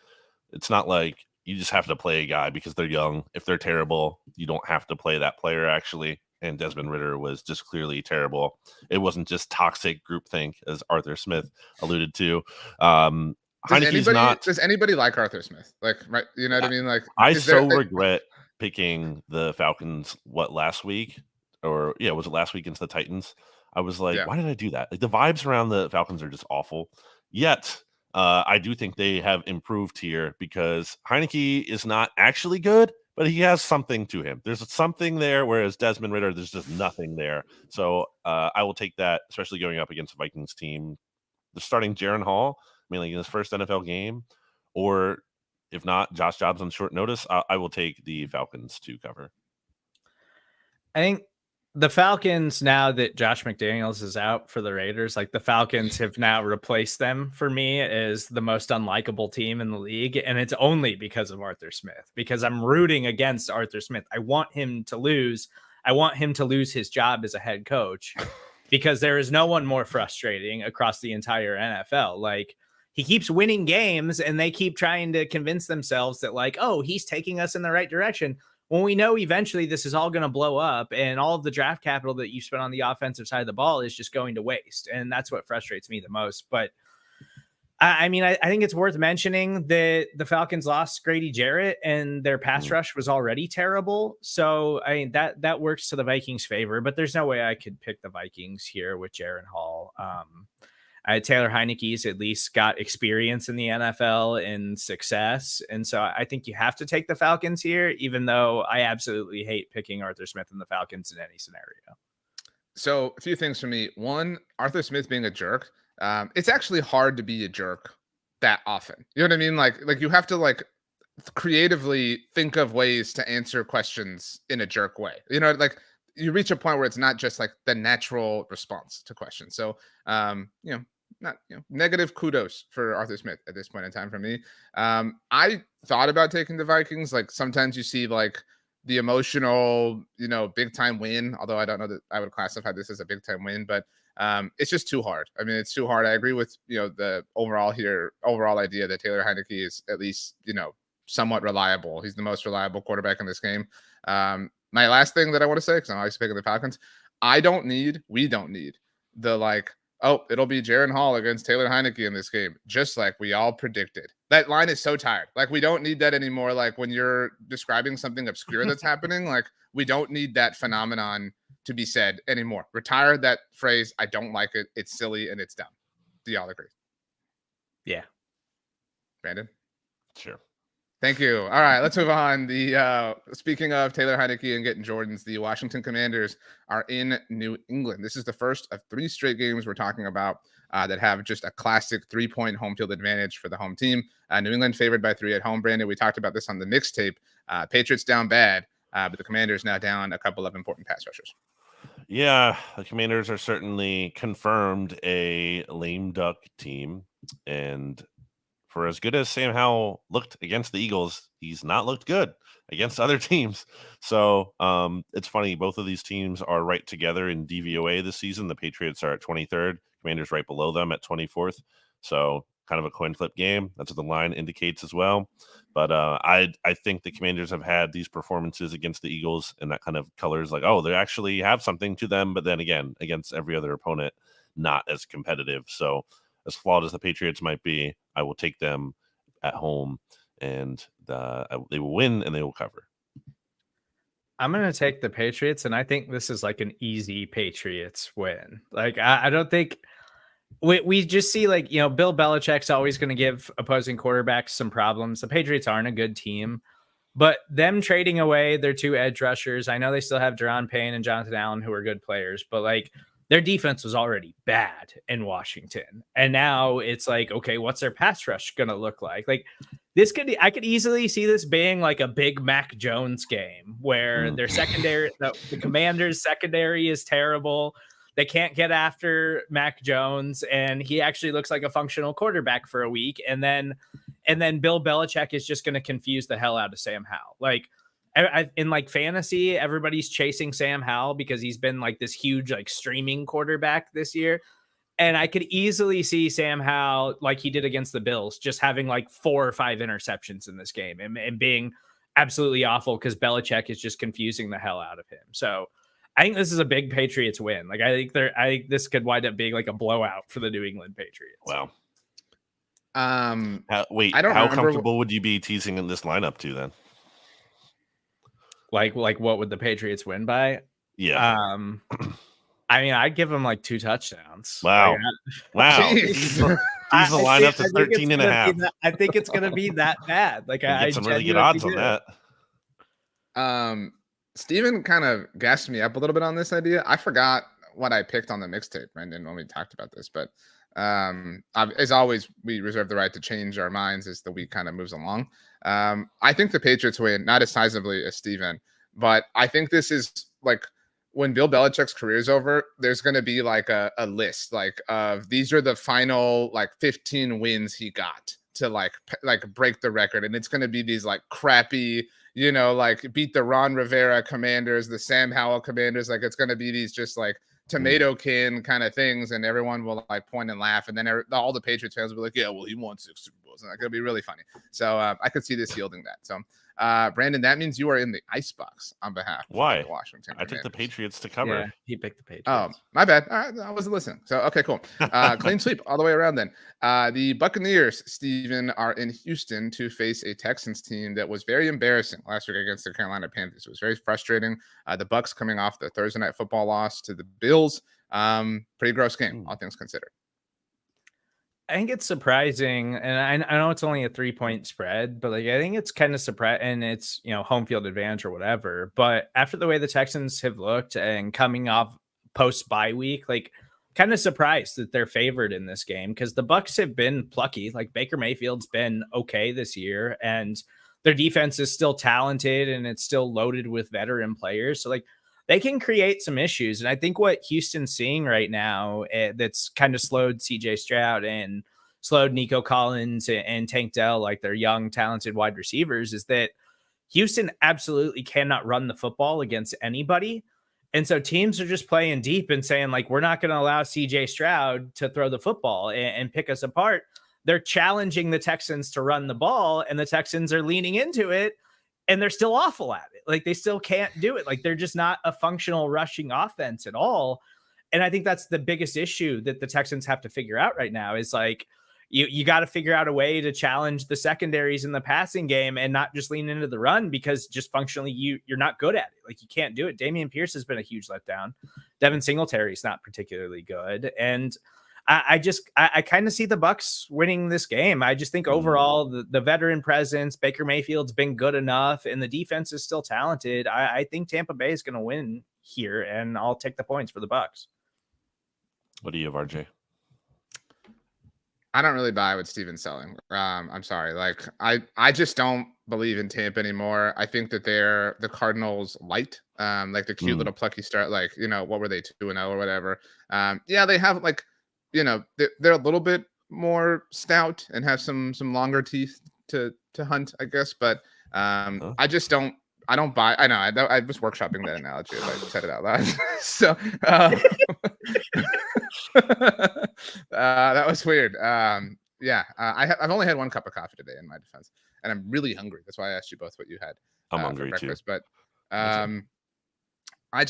It's not like you just have to play a guy because they're young. If they're terrible, you don't have to play that player actually. And Desmond Ridder was just clearly terrible. It wasn't just toxic groupthink, as Arthur Smith alluded to. Does anybody like Arthur Smith? Like, right? You know what I mean? Like, I regret picking the Falcons. Last week? Or was it last week against the Titans? I was like, why did I do that? Like the vibes around the Falcons are just awful. Yet, I do think they have improved here because Heineke is not actually good, but he has something to him. There's something there, whereas Desmond Ridder, there's just nothing there. So I will take that, especially going up against the Vikings team. They're starting Jaron Hall, mainly in his first NFL game, or if not, Josh Dobbs on short notice. I will take the Falcons to cover. I think the Falcons, now that Josh McDaniels is out for the Raiders, like the Falcons have now replaced them for me as the most unlikable team in the league. And it's only because of Arthur Smith, because I'm rooting against Arthur Smith. I want him to lose. I want him to lose his job as a head coach because there is no one more frustrating across the entire NFL. Like he keeps winning games and they keep trying to convince themselves that like, oh, he's taking us in the right direction. When we know eventually this is all going to blow up and all of the draft capital that you spent on the offensive side of the ball is just going to waste. And that's what frustrates me the most. But I mean, I think it's worth mentioning that the Falcons lost Grady Jarrett and their pass rush was already terrible. So I mean, that works to the Vikings' favor, but there's no way I could pick the Vikings here with Jaron Hall. Taylor Heineke's at least got experience in the NFL and success. And so I think you have to take the Falcons here, even though I absolutely hate picking Arthur Smith and the Falcons in any scenario. So a few things for me. One, Arthur Smith being a jerk. It's actually hard to be a jerk that often. You know what I mean? Like you have to like creatively think of ways to answer questions in a jerk way. You know, like you reach a point where it's not just like the natural response to questions. So, negative kudos for Arthur Smith at this point in time for me. I thought about taking the Vikings. Like sometimes you see like the emotional, big time win, although I don't know that I would classify this as a big time win, but it's just too hard. I mean, it's too hard. I agree with, the overall idea that Taylor Heineke is at least, somewhat reliable. He's the most reliable quarterback in this game. My last thing that I want to say, because I'm always picking the Falcons, we don't need the like, oh, it'll be Jaron Hall against Taylor Heineke in this game, just like we all predicted. That line is so tired. Like, we don't need that anymore. Like, when you're describing something obscure that's happening, like, we don't need that phenomenon to be said anymore. Retire that phrase. I don't like it. It's silly and it's dumb. Do y'all agree? Yeah. Brandon? Sure. Thank you. All right, let's move on. Speaking of Taylor Heineke and getting Jordans, the Washington Commanders are in New England. This is the first of 3 straight games we're talking about that have just a classic 3-point home field advantage for the home team. New England favored by 3 at home. Brandon, we talked about this on the mixtape. Patriots down bad, but the Commanders now down a couple of important pass rushers. Yeah, the Commanders are certainly confirmed a lame duck team, and for as good as Sam Howell looked against the Eagles, he's not looked good against other teams. So it's funny. Both of these teams are right together in DVOA this season. The Patriots are at 23rd. Commanders right below them at 24th. So kind of a coin flip game. That's what the line indicates as well. But I think the Commanders have had these performances against the Eagles, and that kind of colors like, oh, they actually have something to them. But then again, against every other opponent, not as competitive. So as flawed as the Patriots might be, I will take them at home, and they will win and they will cover. I'm going to take the Patriots, and I think this is like an easy Patriots win. Like, I don't think we just see like, Bill Belichick's always going to give opposing quarterbacks some problems. The Patriots aren't a good team, but them trading away their 2 edge rushers, I know they still have Deron Payne and Jonathan Allen, who are good players, but like their defense was already bad in Washington. And now it's like, okay, what's their pass rush going to look like? Like I could easily see this being like a big Mac Jones game where their secondary, the Commanders secondary is terrible. They can't get after Mac Jones, and he actually looks like a functional quarterback for a week. And then Bill Belichick is just going to confuse the hell out of Sam Howell. Like, in like fantasy, everybody's chasing Sam Howell because he's been like this huge like streaming quarterback this year. And I could easily see Sam Howell, like he did against the Bills, just having like 4 or 5 interceptions in this game and being absolutely awful because Belichick is just confusing the hell out of him. So I think this is a big Patriots win. Like I think this could wind up being like a blowout for the New England Patriots. Wow. How comfortable would you be teasing in this lineup to then? Like what would the Patriots win by? Yeah. I mean, I'd give them like 2 touchdowns. Wow. Wow. He's the lineup to 13 and a half. I think it's going to be that bad. Like I get some really good odds on that. Steven kind of gassed me up a little bit on this idea. I forgot what I picked on the mixtape, Brendan, when we talked about this. But as always, we reserve the right to change our minds as the week kind of moves along. I think the Patriots win, not as sizably as Steven, but I think this is like when Bill Belichick's career is over, there's going to be like a list like of these are the final like 15 wins he got to like break the record. And it's going to be these like crappy, like beat the Ron Rivera Commanders, the Sam Howell Commanders. Like it's going to be these just like tomato can kind of things, and everyone will like point and laugh, and then all the Patriots fans will be like, yeah, well, he won 6 Super Bowls, and it'll be really funny. So I could see this yielding that. So Brandon, that means you are in the icebox on behalf of the Washington Commanders. I took the Patriots to cover. Yeah, he picked the Patriots. Oh, my bad. I wasn't listening. So okay, cool. Clean sweep all the way around then. The Buccaneers, Steven, are in Houston to face a Texans team that was very embarrassing last week against the Carolina Panthers. It was very frustrating. The Bucs coming off the Thursday Night Football loss to the Bills. Pretty gross game, all things considered. I think it's surprising, and I know it's only a 3-point spread, but like I think it's kind of surprising, and it's home field advantage or whatever. But after the way the Texans have looked and coming off post bye week, like kind of surprised that they're favored in this game because the Bucs have been plucky. Like Baker Mayfield's been okay this year, and their defense is still talented and it's still loaded with veteran players. So like they can create some issues. And I think what Houston's seeing right now that's kind of slowed CJ Stroud and slowed Nico Collins and Tank Dell, like their young, talented wide receivers, is that Houston absolutely cannot run the football against anybody. And so teams are just playing deep and saying, like, we're not going to allow CJ Stroud to throw the football and pick us apart. They're challenging the Texans to run the ball, and the Texans are leaning into it. And they're still awful at it. Like they still can't do it. Like they're just not a functional rushing offense at all. And I think that's the biggest issue that the Texans have to figure out right now is like, you got to figure out a way to challenge the secondaries in the passing game and not just lean into the run because just functionally you're not good at it. Like you can't do it. Damian Pierce has been a huge letdown. Devin Singletary is not particularly good. And I kind of see the Bucs winning this game. I just think overall the veteran presence, Baker Mayfield's been good enough, and the defense is still talented. I think Tampa Bay is going to win here, and I'll take the points for the Bucs. What do you have, RJ? I don't really buy what Steven's selling. I'm sorry. Like I just don't believe in Tampa anymore. I think that they're the Cardinals light, like the cute little plucky start. Like what were they 2-0 or whatever? Yeah, they have like. They're a little bit more stout and have some longer teeth to hunt, I guess. But I just don't. I don't buy. I know. I was workshopping that analogy as I said it out loud. So that was weird. Yeah. I've only had 1 cup of coffee today, in my defense, and I'm really hungry. That's why I asked you both what you had. I'm hungry for breakfast, too. But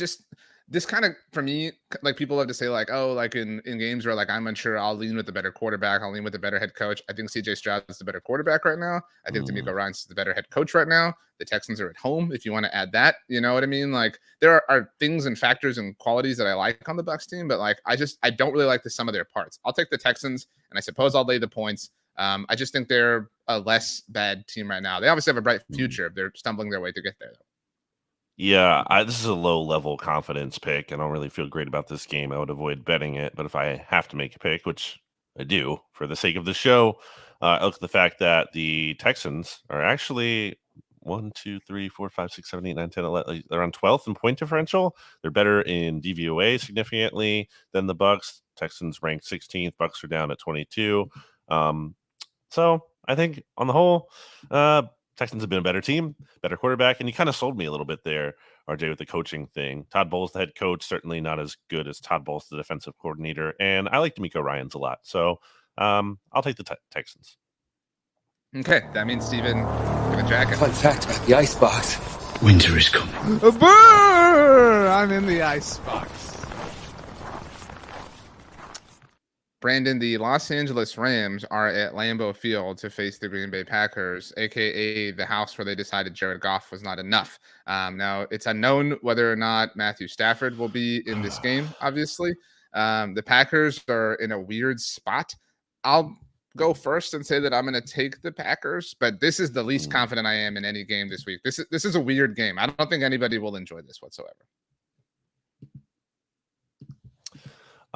this kind of, for me, like people love to say like, oh, like in games where like I'm unsure, I'll lean with the better quarterback. I'll lean with the better head coach. I think CJ Stroud is the better quarterback right now. I think D'Amico Ryans is the better head coach right now. The Texans are at home. If you want to add that, you know what I mean? Like there are things and factors and qualities that I like on the Bucs team, but like I don't really like the sum of their parts. I'll take the Texans, and I suppose I'll lay the points. I just think they're a less bad team right now. They obviously have a bright future. They're stumbling their way to get there, though. Yeah, this is a low-level confidence pick. I don't really feel great about this game. I would avoid betting it, but if I have to make a pick, which I do for the sake of the show, I look at the fact that the Texans are actually 1, 2, 3, 4, 5, 6, 7, 8, 9, 10, 11. They're on 12th in point differential. They're better in DVOA significantly than the Bucks. Texans ranked 16th. Bucks are down at 22. So I think on the whole, Texans have been a better team, better quarterback, and you kind of sold me a little bit there, RJ, with the coaching thing. Todd Bowles, the head coach, certainly not as good as Todd Bowles, the defensive coordinator, and I like D'Amico Ryans a lot. So I'll take the Texans. Okay, that means Stephen gonna jacket. Fun fact about the icebox: winter is coming. Brr! I'm in the icebox. Brandon, the Los Angeles Rams are at Lambeau Field to face the Green Bay Packers, aka the house where they decided Jared Goff was not enough. Now, it's unknown whether or not Matthew Stafford will be in this game, obviously. The Packers are in a weird spot. I'll go first and say that I'm going to take the Packers, but this is the least confident I am in any game this week. This is a weird game. I don't think anybody will enjoy this whatsoever.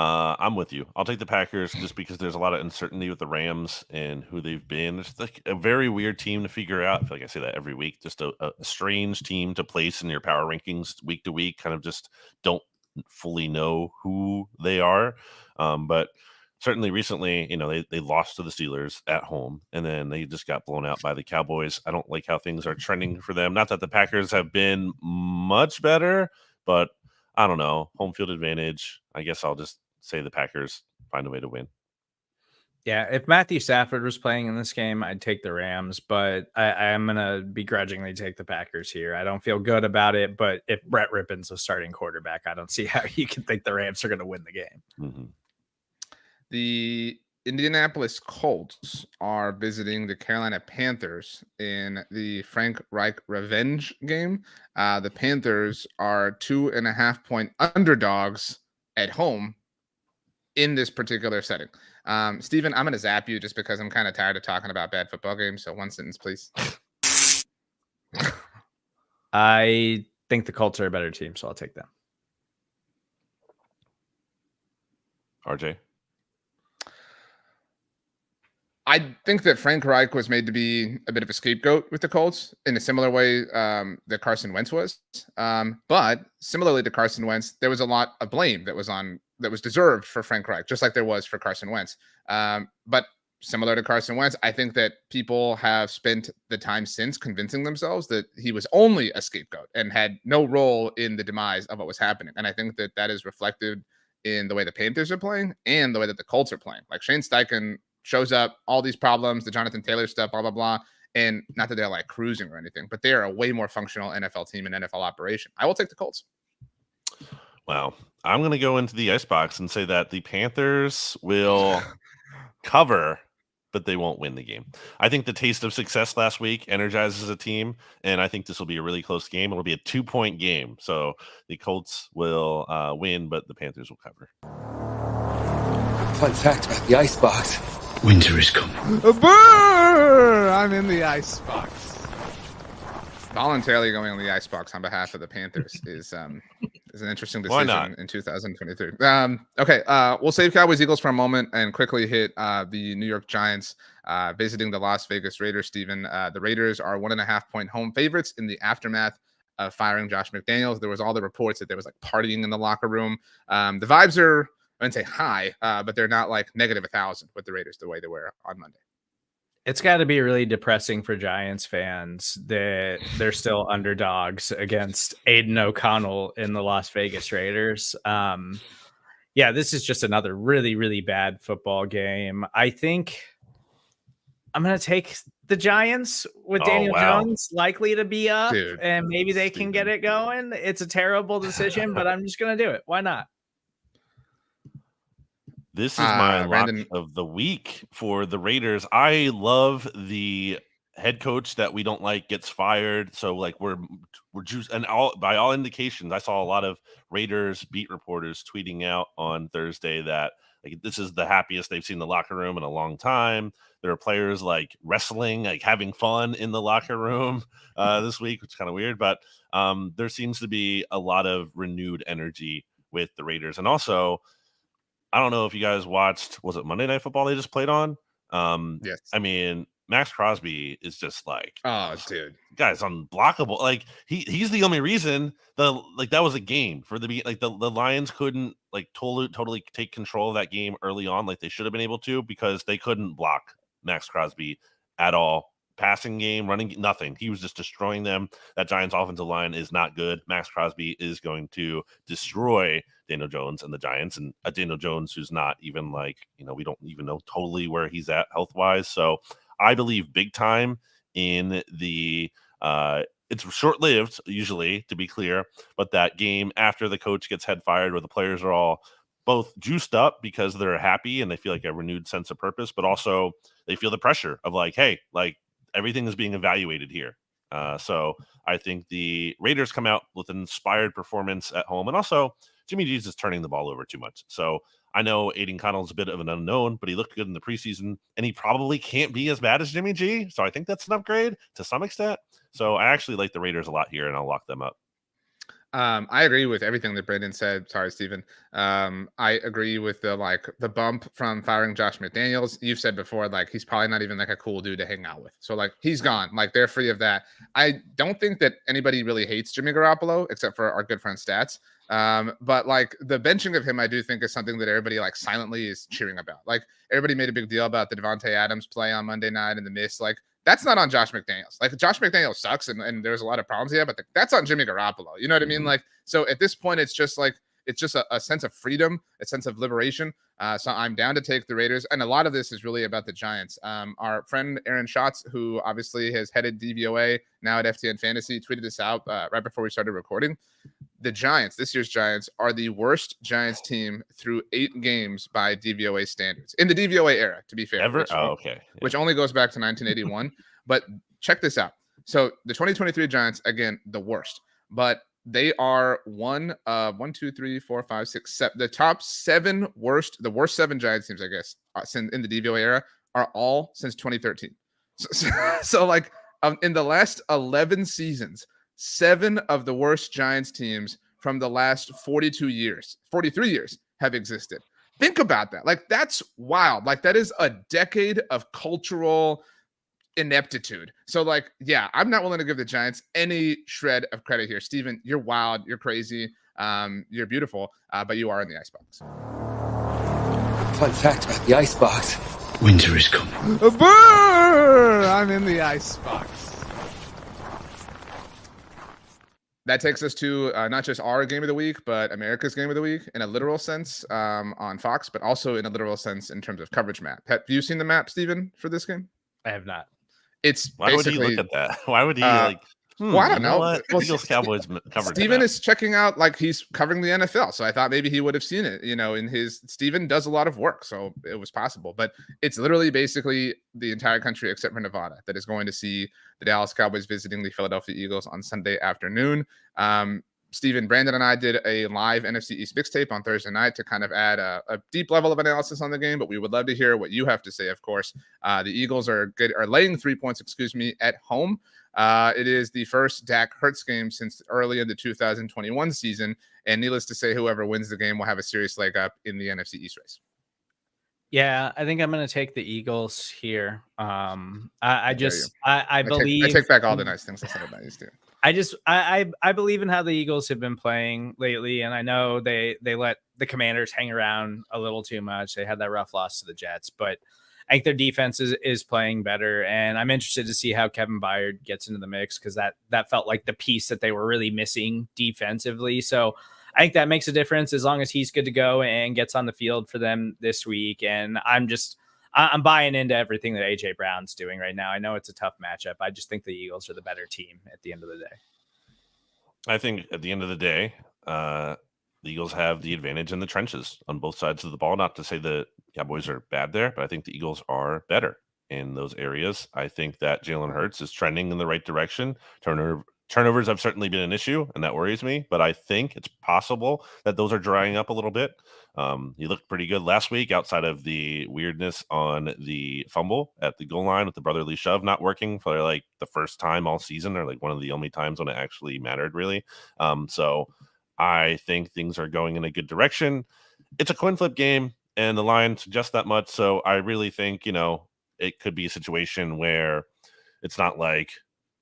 I'm with you. I'll take the Packers just because there's a lot of uncertainty with the Rams and who they've been. It's like a very weird team to figure out. I feel like I say that every week. Just a strange team to place in your power rankings week to week. Kind of just don't fully know who they are. But certainly recently, they lost to the Steelers at home, and then they just got blown out by the Cowboys. I don't like how things are trending for them. Not that the Packers have been much better, but I don't know. Home field advantage. I guess I'll just say the Packers find a way to win. Yeah, if Matthew Stafford was playing in this game, I'd take the Rams, but I am going to begrudgingly take the Packers here. I don't feel good about it, but if Brett Rippon's a starting quarterback, I don't see how you can think the Rams are going to win the game. Mm-hmm. The Indianapolis Colts are visiting the Carolina Panthers in the Frank Reich revenge game. The Panthers are 2.5-point underdogs at home in this particular setting. Stephen, I'm going to zap you just because I'm kind of tired of talking about bad football games. So one sentence, please. I think the Colts are a better team, so I'll take them. I RJ? think that Frank Reich was made to be a bit of a scapegoat with the Colts in a similar way that Carson Wentz was. But similarly to Carson Wentz, there was a lot of blame that was deserved for Frank Reich, just like there was for Carson Wentz. But similar to Carson Wentz, I think that people have spent the time since convincing themselves that he was only a scapegoat and had no role in the demise of what was happening. And I think that that is reflected in the way the Panthers are playing and the way that the Colts are playing. Like Shane Steichen shows up, all these problems, the Jonathan Taylor stuff, blah, blah, blah. And not that they're like cruising or anything, but they are a way more functional NFL team and NFL operation. I will take the Colts. Wow. I'm going to go into the icebox and say that the Panthers will cover, but they won't win the game. I think the taste of success last week energizes a team, and I think this will be a really close game. It'll be a 2-point game. So the Colts will win, but the Panthers will cover. Fun fact about the icebox: winter is coming. Brr! I'm in the icebox. Voluntarily going on the icebox on behalf of the Panthers is an interesting decision in 2023. Okay, we'll save Cowboys Eagles for a moment and quickly hit the New York Giants visiting the Las Vegas Raiders. Stephen, the Raiders are 1.5-point home favorites in the aftermath of firing Josh McDaniels. There was all the reports that there was like partying in the locker room. The vibes are, I wouldn't say high, but they're not like negative 1,000 with the Raiders the way they were on Monday. It's got to be really depressing for Giants fans that they're still underdogs against Aiden O'Connell in the Las Vegas Raiders. Yeah, this is just another really, really bad football game. I think I'm going to take the Giants with Daniel Jones likely to be up, and maybe they can get it going. It's a terrible decision, but I'm just going to do it. Why not? This is my lock of the week for the Raiders. I love the head coach that we don't like gets fired. So like we're just, and by all indications, I saw a lot of Raiders beat reporters tweeting out on Thursday that Like, this is the happiest they've seen the locker room in a long time. There are players like wrestling, like having fun in the locker room this week, which is kind of weird. But there seems to be a lot of renewed energy with the Raiders. And also, I don't know if you guys watched, was it Monday Night Football they just played on? Yes. I mean, Max Crosby is just like, oh, dude, guy's unblockable. Like he's the only reason that was a game for the like the Lions couldn't like totally take control of that game early on like they should have been able to, because they couldn't block Max Crosby at all. Passing game, running, nothing. He was just destroying them. That Giants offensive line is not good. Max Crosby is going to destroy Daniel Jones and the Giants, and a Daniel Jones who's not even like, we don't even know totally where he's at health-wise. So I believe big time in the it's short-lived usually, to be clear, but that game after the coach gets head fired, where the players are all both juiced up because they're happy and they feel like a renewed sense of purpose, but also they feel the pressure of like, hey, like everything is being evaluated here. So I think the Raiders come out with an inspired performance at home, and also Jimmy G's is turning the ball over too much. So I know Aiden Connell's a bit of an unknown, but he looked good in the preseason, and he probably can't be as bad as Jimmy G. So I think that's an upgrade to some extent. So I actually like the Raiders a lot here, and I'll lock them up. I agree with everything that Brandon said. Sorry, Stephen. I agree with the bump from firing Josh McDaniels. You've said before, like, he's probably not even like a cool dude to hang out with. So like, he's gone. Like, they're free of that. I don't think that anybody really hates Jimmy Garoppolo except for our good friend Stats. But like the benching of him, I do think is something that everybody like silently is cheering about. Like, everybody made a big deal about the Devontae Adams play on Monday night and the miss. Like, that's not on Josh McDaniels. Like, Josh McDaniels sucks and there's a lot of problems here, but that's on Jimmy Garoppolo. You know what I mean? Like, so at this point, it's just a sense of freedom, a sense of liberation. So I'm down to take the Raiders. And a lot of this is really about the Giants. Our friend Aaron Schatz, who obviously has headed DVOA now at FTN Fantasy, tweeted this out right before we started recording. The Giants, this year's Giants, are the worst Giants team through 8 games by DVOA standards. In the DVOA era, to be fair. Ever? Which only goes back to 1981. But check this out. So the 2023 Giants, again, the worst. But they are the top 7 worst, the worst 7 Giants teams, I guess, in the DVOA era are all since 2013. So like in the last 11 seasons, 7 of the worst Giants teams from the last 43 years have existed. Think about that. Like, that's wild. Like, that is a decade of cultural ineptitude. So like, yeah, I'm not willing to give the Giants any shred of credit here. Steven, you're wild, you're crazy, you're beautiful, but you are in the icebox. Fun fact about the icebox: winter is coming. Brr, I'm in the icebox. That takes us to not just our game of the week, but America's game of the week in a literal sense on Fox, but also in a literal sense in terms of coverage map. Have you seen the map, Steven, for this game? I have not. It's why would he look at that? Why would he like? Well, I don't know. Well, Eagles Cowboys covered. Steven is checking out, like, he's covering the NFL, so I thought maybe he would have seen it. Steven does a lot of work, so it was possible. But it's literally basically the entire country except for Nevada that is going to see the Dallas Cowboys visiting the Philadelphia Eagles on Sunday afternoon. Steven, Brandon, and I did a live NFC East mixtape on Thursday night to kind of add a deep level of analysis on the game, but we would love to hear what you have to say, of course. The Eagles are laying 3 points, at home. It is the first Dak Hurts game since early in the 2021 season, and needless to say, whoever wins the game will have a serious leg up in the NFC East race. Yeah, I think I'm going to take the Eagles here. I believe I take back all the nice things I said about these two. I believe in how the Eagles have been playing lately, and I know they let the Commanders hang around a little too much. They had that rough loss to the Jets, but I think their defense is playing better, and I'm interested to see how Kevin Byard gets into the mix, because that felt like the piece that they were really missing defensively. So I think that makes a difference as long as he's good to go and gets on the field for them this week. And I'm buying into everything that AJ Brown's doing right now. I know it's a tough matchup. I just think the Eagles are the better team at the end of the day. I think at the end of the day, the Eagles have the advantage in the trenches on both sides of the ball. Not to say the Cowboys are bad there, but I think the Eagles are better in those areas. I think that Jalen Hurts is trending in the right direction. Turnovers have certainly been an issue, and that worries me, but I think it's possible that those are drying up a little bit. He looked pretty good last week outside of the weirdness on the fumble at the goal line with the brotherly shove not working for like the first time all season, or like one of the only times when it actually mattered really. So I think things are going in a good direction. It's a coin flip game, and the line suggests that much. So I really think, it could be a situation where it's not like,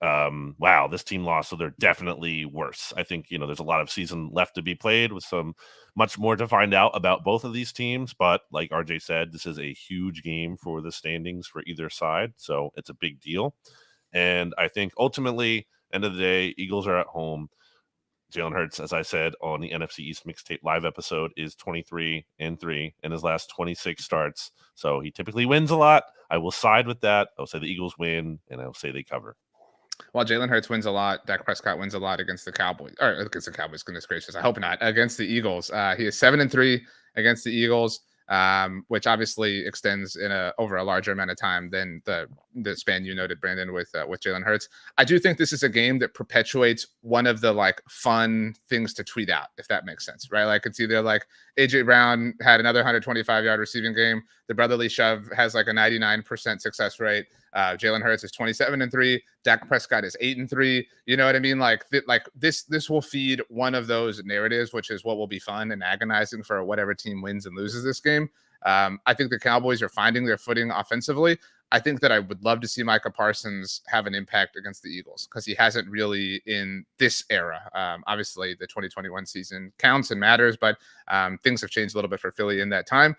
wow, this team lost, so they're definitely worse. I think, there's a lot of season left to be played with some much more to find out about both of these teams. But like RJ said, this is a huge game for the standings for either side. So it's a big deal. And I think ultimately, end of the day, Eagles are at home. Jalen Hurts, as I said on the NFC East Mixtape Live episode, is 23-3 in his last 26 starts. So he typically wins a lot. I will side with that. I'll say the Eagles win, and I'll say they cover. While Jalen Hurts wins a lot, Dak Prescott wins a lot against the Cowboys. Or against the Cowboys, goodness gracious. I hope not. Against the Eagles. He is 7-3 against the Eagles, which obviously extends over a larger amount of time than the span you noted, Brandon, with Jalen Hurts. I do think this is a game that perpetuates one of the like fun things to tweet out, if that makes sense, right? Like it's either like AJ Brown had another 125-yard receiving game. The brotherly shove has like a 99% success rate. Jalen Hurts is 27-3. Dak Prescott is 8-3. You know what I mean? Like this will feed one of those narratives, which is what will be fun and agonizing for whatever team wins and loses this game. I think the Cowboys are finding their footing offensively. I think that I would love to see Micah Parsons have an impact against the Eagles because he hasn't really in this era. Obviously, the 2021 season counts and matters, but things have changed a little bit for Philly in that time.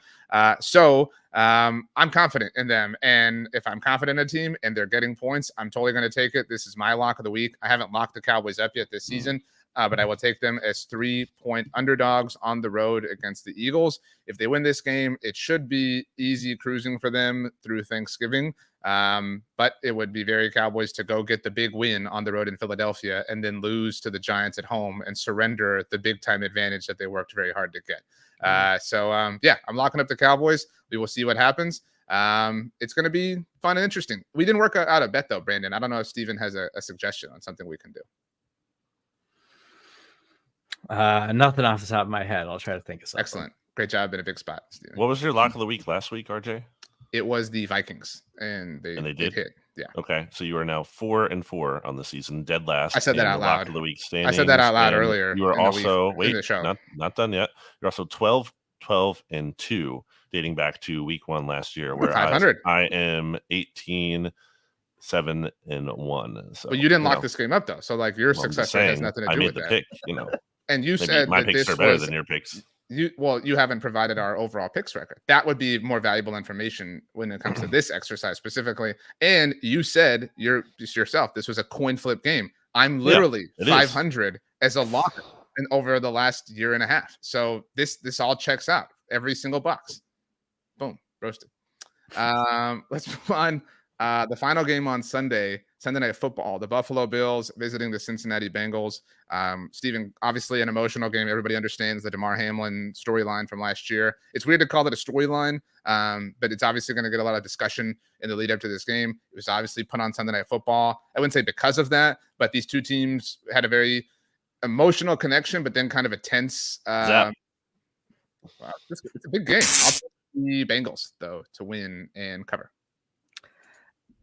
So I'm confident in them. And if I'm confident in a team and they're getting points, I'm totally going to take it. This is my lock of the week. I haven't locked the Cowboys up yet this season. But I will take them as 3-point underdogs on the road against the Eagles. If they win this game, it should be easy cruising for them through Thanksgiving. But it would be very Cowboys to go get the big win on the road in Philadelphia and then lose to the Giants at home and surrender the big time advantage that they worked very hard to get. So I'm locking up the Cowboys. We will see what happens. It's going to be fun and interesting. We didn't work out a bet though, Brandon. I don't know if Stephen has a suggestion on something we can do. Nothing off the top of my head. I'll try to think of something. Excellent. Great job in a big spot, Steven. What was your lock of the week last week, RJ? It was the Vikings, and they did hit. Yeah. Okay, so you are now 4-4 on the season, dead last. I said that out loud. Lock of the week I said that out loud earlier. You are also show. Not done yet. You're also 12-12-2, dating back to week 1 last year, where 500. I am 18-7-1. So, but you didn't lock this game up though, so like your success rate has nothing to do with that. Pick, And you said my that picks this are better was, than your picks. You haven't provided our overall picks record. That would be more valuable information when it comes to this exercise specifically. And you said yourself, this was a coin flip game. I'm literally 500 as a locker over the last year and a half. So this all checks out every single box. Boom, roasted. Let's move on. The final game on Sunday Night Football, the Buffalo Bills visiting the Cincinnati Bengals. Stephen, obviously an emotional game. Everybody understands the DeMar Hamlin storyline from last year. It's weird to call it a storyline, but it's obviously going to get a lot of discussion in the lead up to this game. It was obviously put on Sunday Night Football. I wouldn't say because of that, but these two teams had a very emotional connection, but then kind of a tense. Wow, it's a big game. I'll take the Bengals, though, to win and cover.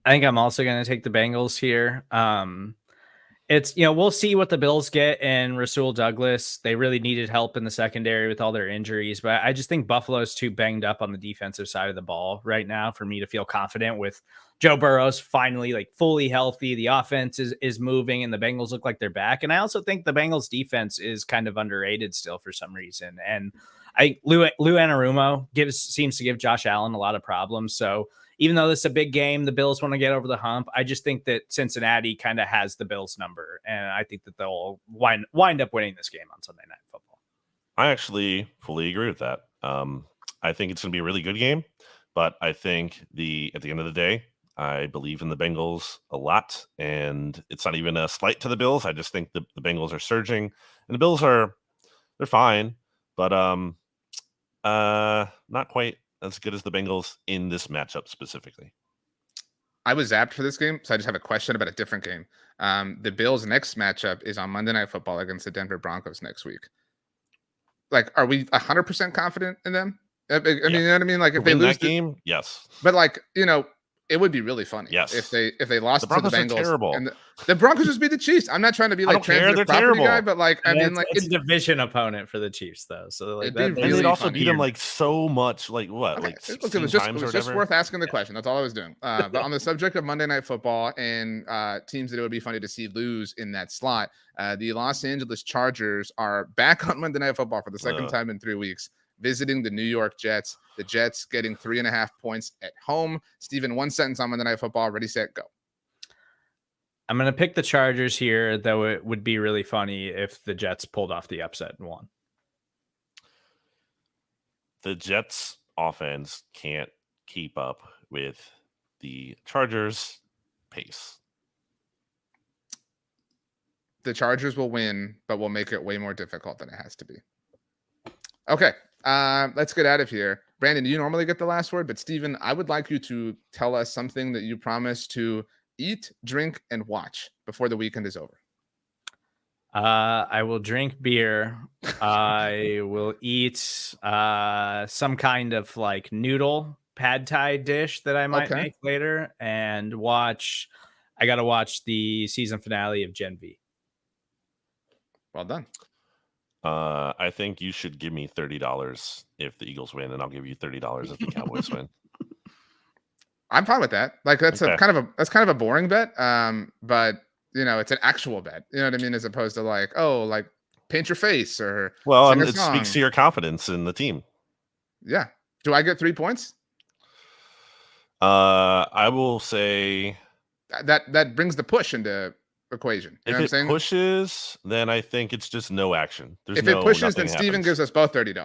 I think I'm also going to take the Bengals here. It's, we'll see what the Bills get in Rasul Douglas. They really needed help in the secondary with all their injuries, but I just think Buffalo's too banged up on the defensive side of the ball right now for me to feel confident with Joe Burrow's finally like fully healthy. The offense is moving and the Bengals look like they're back. And I also think the Bengals defense is kind of underrated still for some reason. And I Lou Anarumo seems to give Josh Allen a lot of problems. So even though this is a big game, the Bills want to get over the hump. I just think that Cincinnati kind of has the Bills number, and I think that they'll wind up winning this game on Sunday Night Football. I actually fully agree with that. I think it's going to be a really good game, but I think at the end of the day, I believe in the Bengals a lot, and it's not even a slight to the Bills. I just think the Bengals are surging, and the Bills they're fine, but not quite as good as the Bengals in this matchup specifically. I was zapped for this game, so I just have a question about a different game. The Bills' next matchup is on Monday Night Football against the Denver Broncos next week. Like, are we 100% confident in them? I mean, you know what I mean? Like, if they lose that game, yes. But like, it would be really funny if they lost to the Bengals. Terrible. And the Broncos just beat the Chiefs. I'm not trying to be like they're property terrible guy, but like, I mean, like it's a division opponent for the Chiefs, though. So like, and they'd also beat them like so much. Like what? Okay. Like 16 look, it was just worth asking the question. That's all I was doing. But on the subject of Monday Night Football and teams that it would be funny to see lose in that slot, the Los Angeles Chargers are back on Monday Night Football for the second time in 3 weeks, visiting the New York Jets. The Jets getting 3.5 points at home. Steven, one sentence on Monday Night Football. Ready, set, go. I'm going to pick the Chargers here, though it would be really funny if the Jets pulled off the upset and won. The Jets offense can't keep up with the Chargers pace. The Chargers will win, but will make it way more difficult than it has to be. Okay. Let's get out of here. Brandon, you normally get the last word, but Steven, I would like you to tell us something that you promised to eat, drink, and watch before the weekend is over. I will drink beer. I will eat some kind of like noodle pad thai dish that I might make later, and I got to watch the season finale of Gen V. Well done. I think you should give me $30 if the Eagles win, and I'll give you $30 if the Cowboys win. I'm fine with that. Like that's kind of a boring bet. But it's an actual bet. You know what I mean? As opposed to like paint your face or it speaks to your confidence in the team. Yeah. Do I get 3 points? I will say that brings the push into equation. You know what I'm saying? Pushes, then I think it's just no action. If it pushes, then Steven gives us both $30.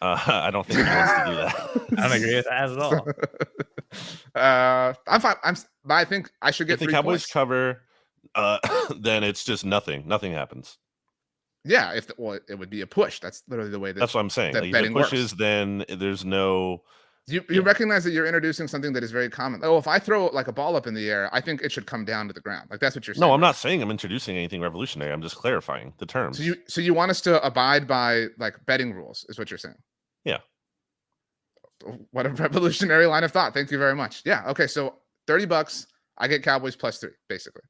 I don't think he wants to do that. I don't agree with that at all. I'm fine. I think I should get if the 3 Cowboys points. cover, then it's just nothing. Nothing happens. Yeah, it would be a push. That's literally the way that's what I'm saying. That like, betting if it pushes, works. then there's no. You recognize that you're introducing something that is very common. Oh, if I throw like a ball up in the air, I think it should come down to the ground. Like that's what you're saying. No, I'm not saying I'm introducing anything revolutionary. I'm just clarifying the terms. So you want us to abide by like betting rules, is what you're saying? Yeah. What a revolutionary line of thought. Thank you very much. Yeah. Okay. So $30. I get Cowboys +3, basically.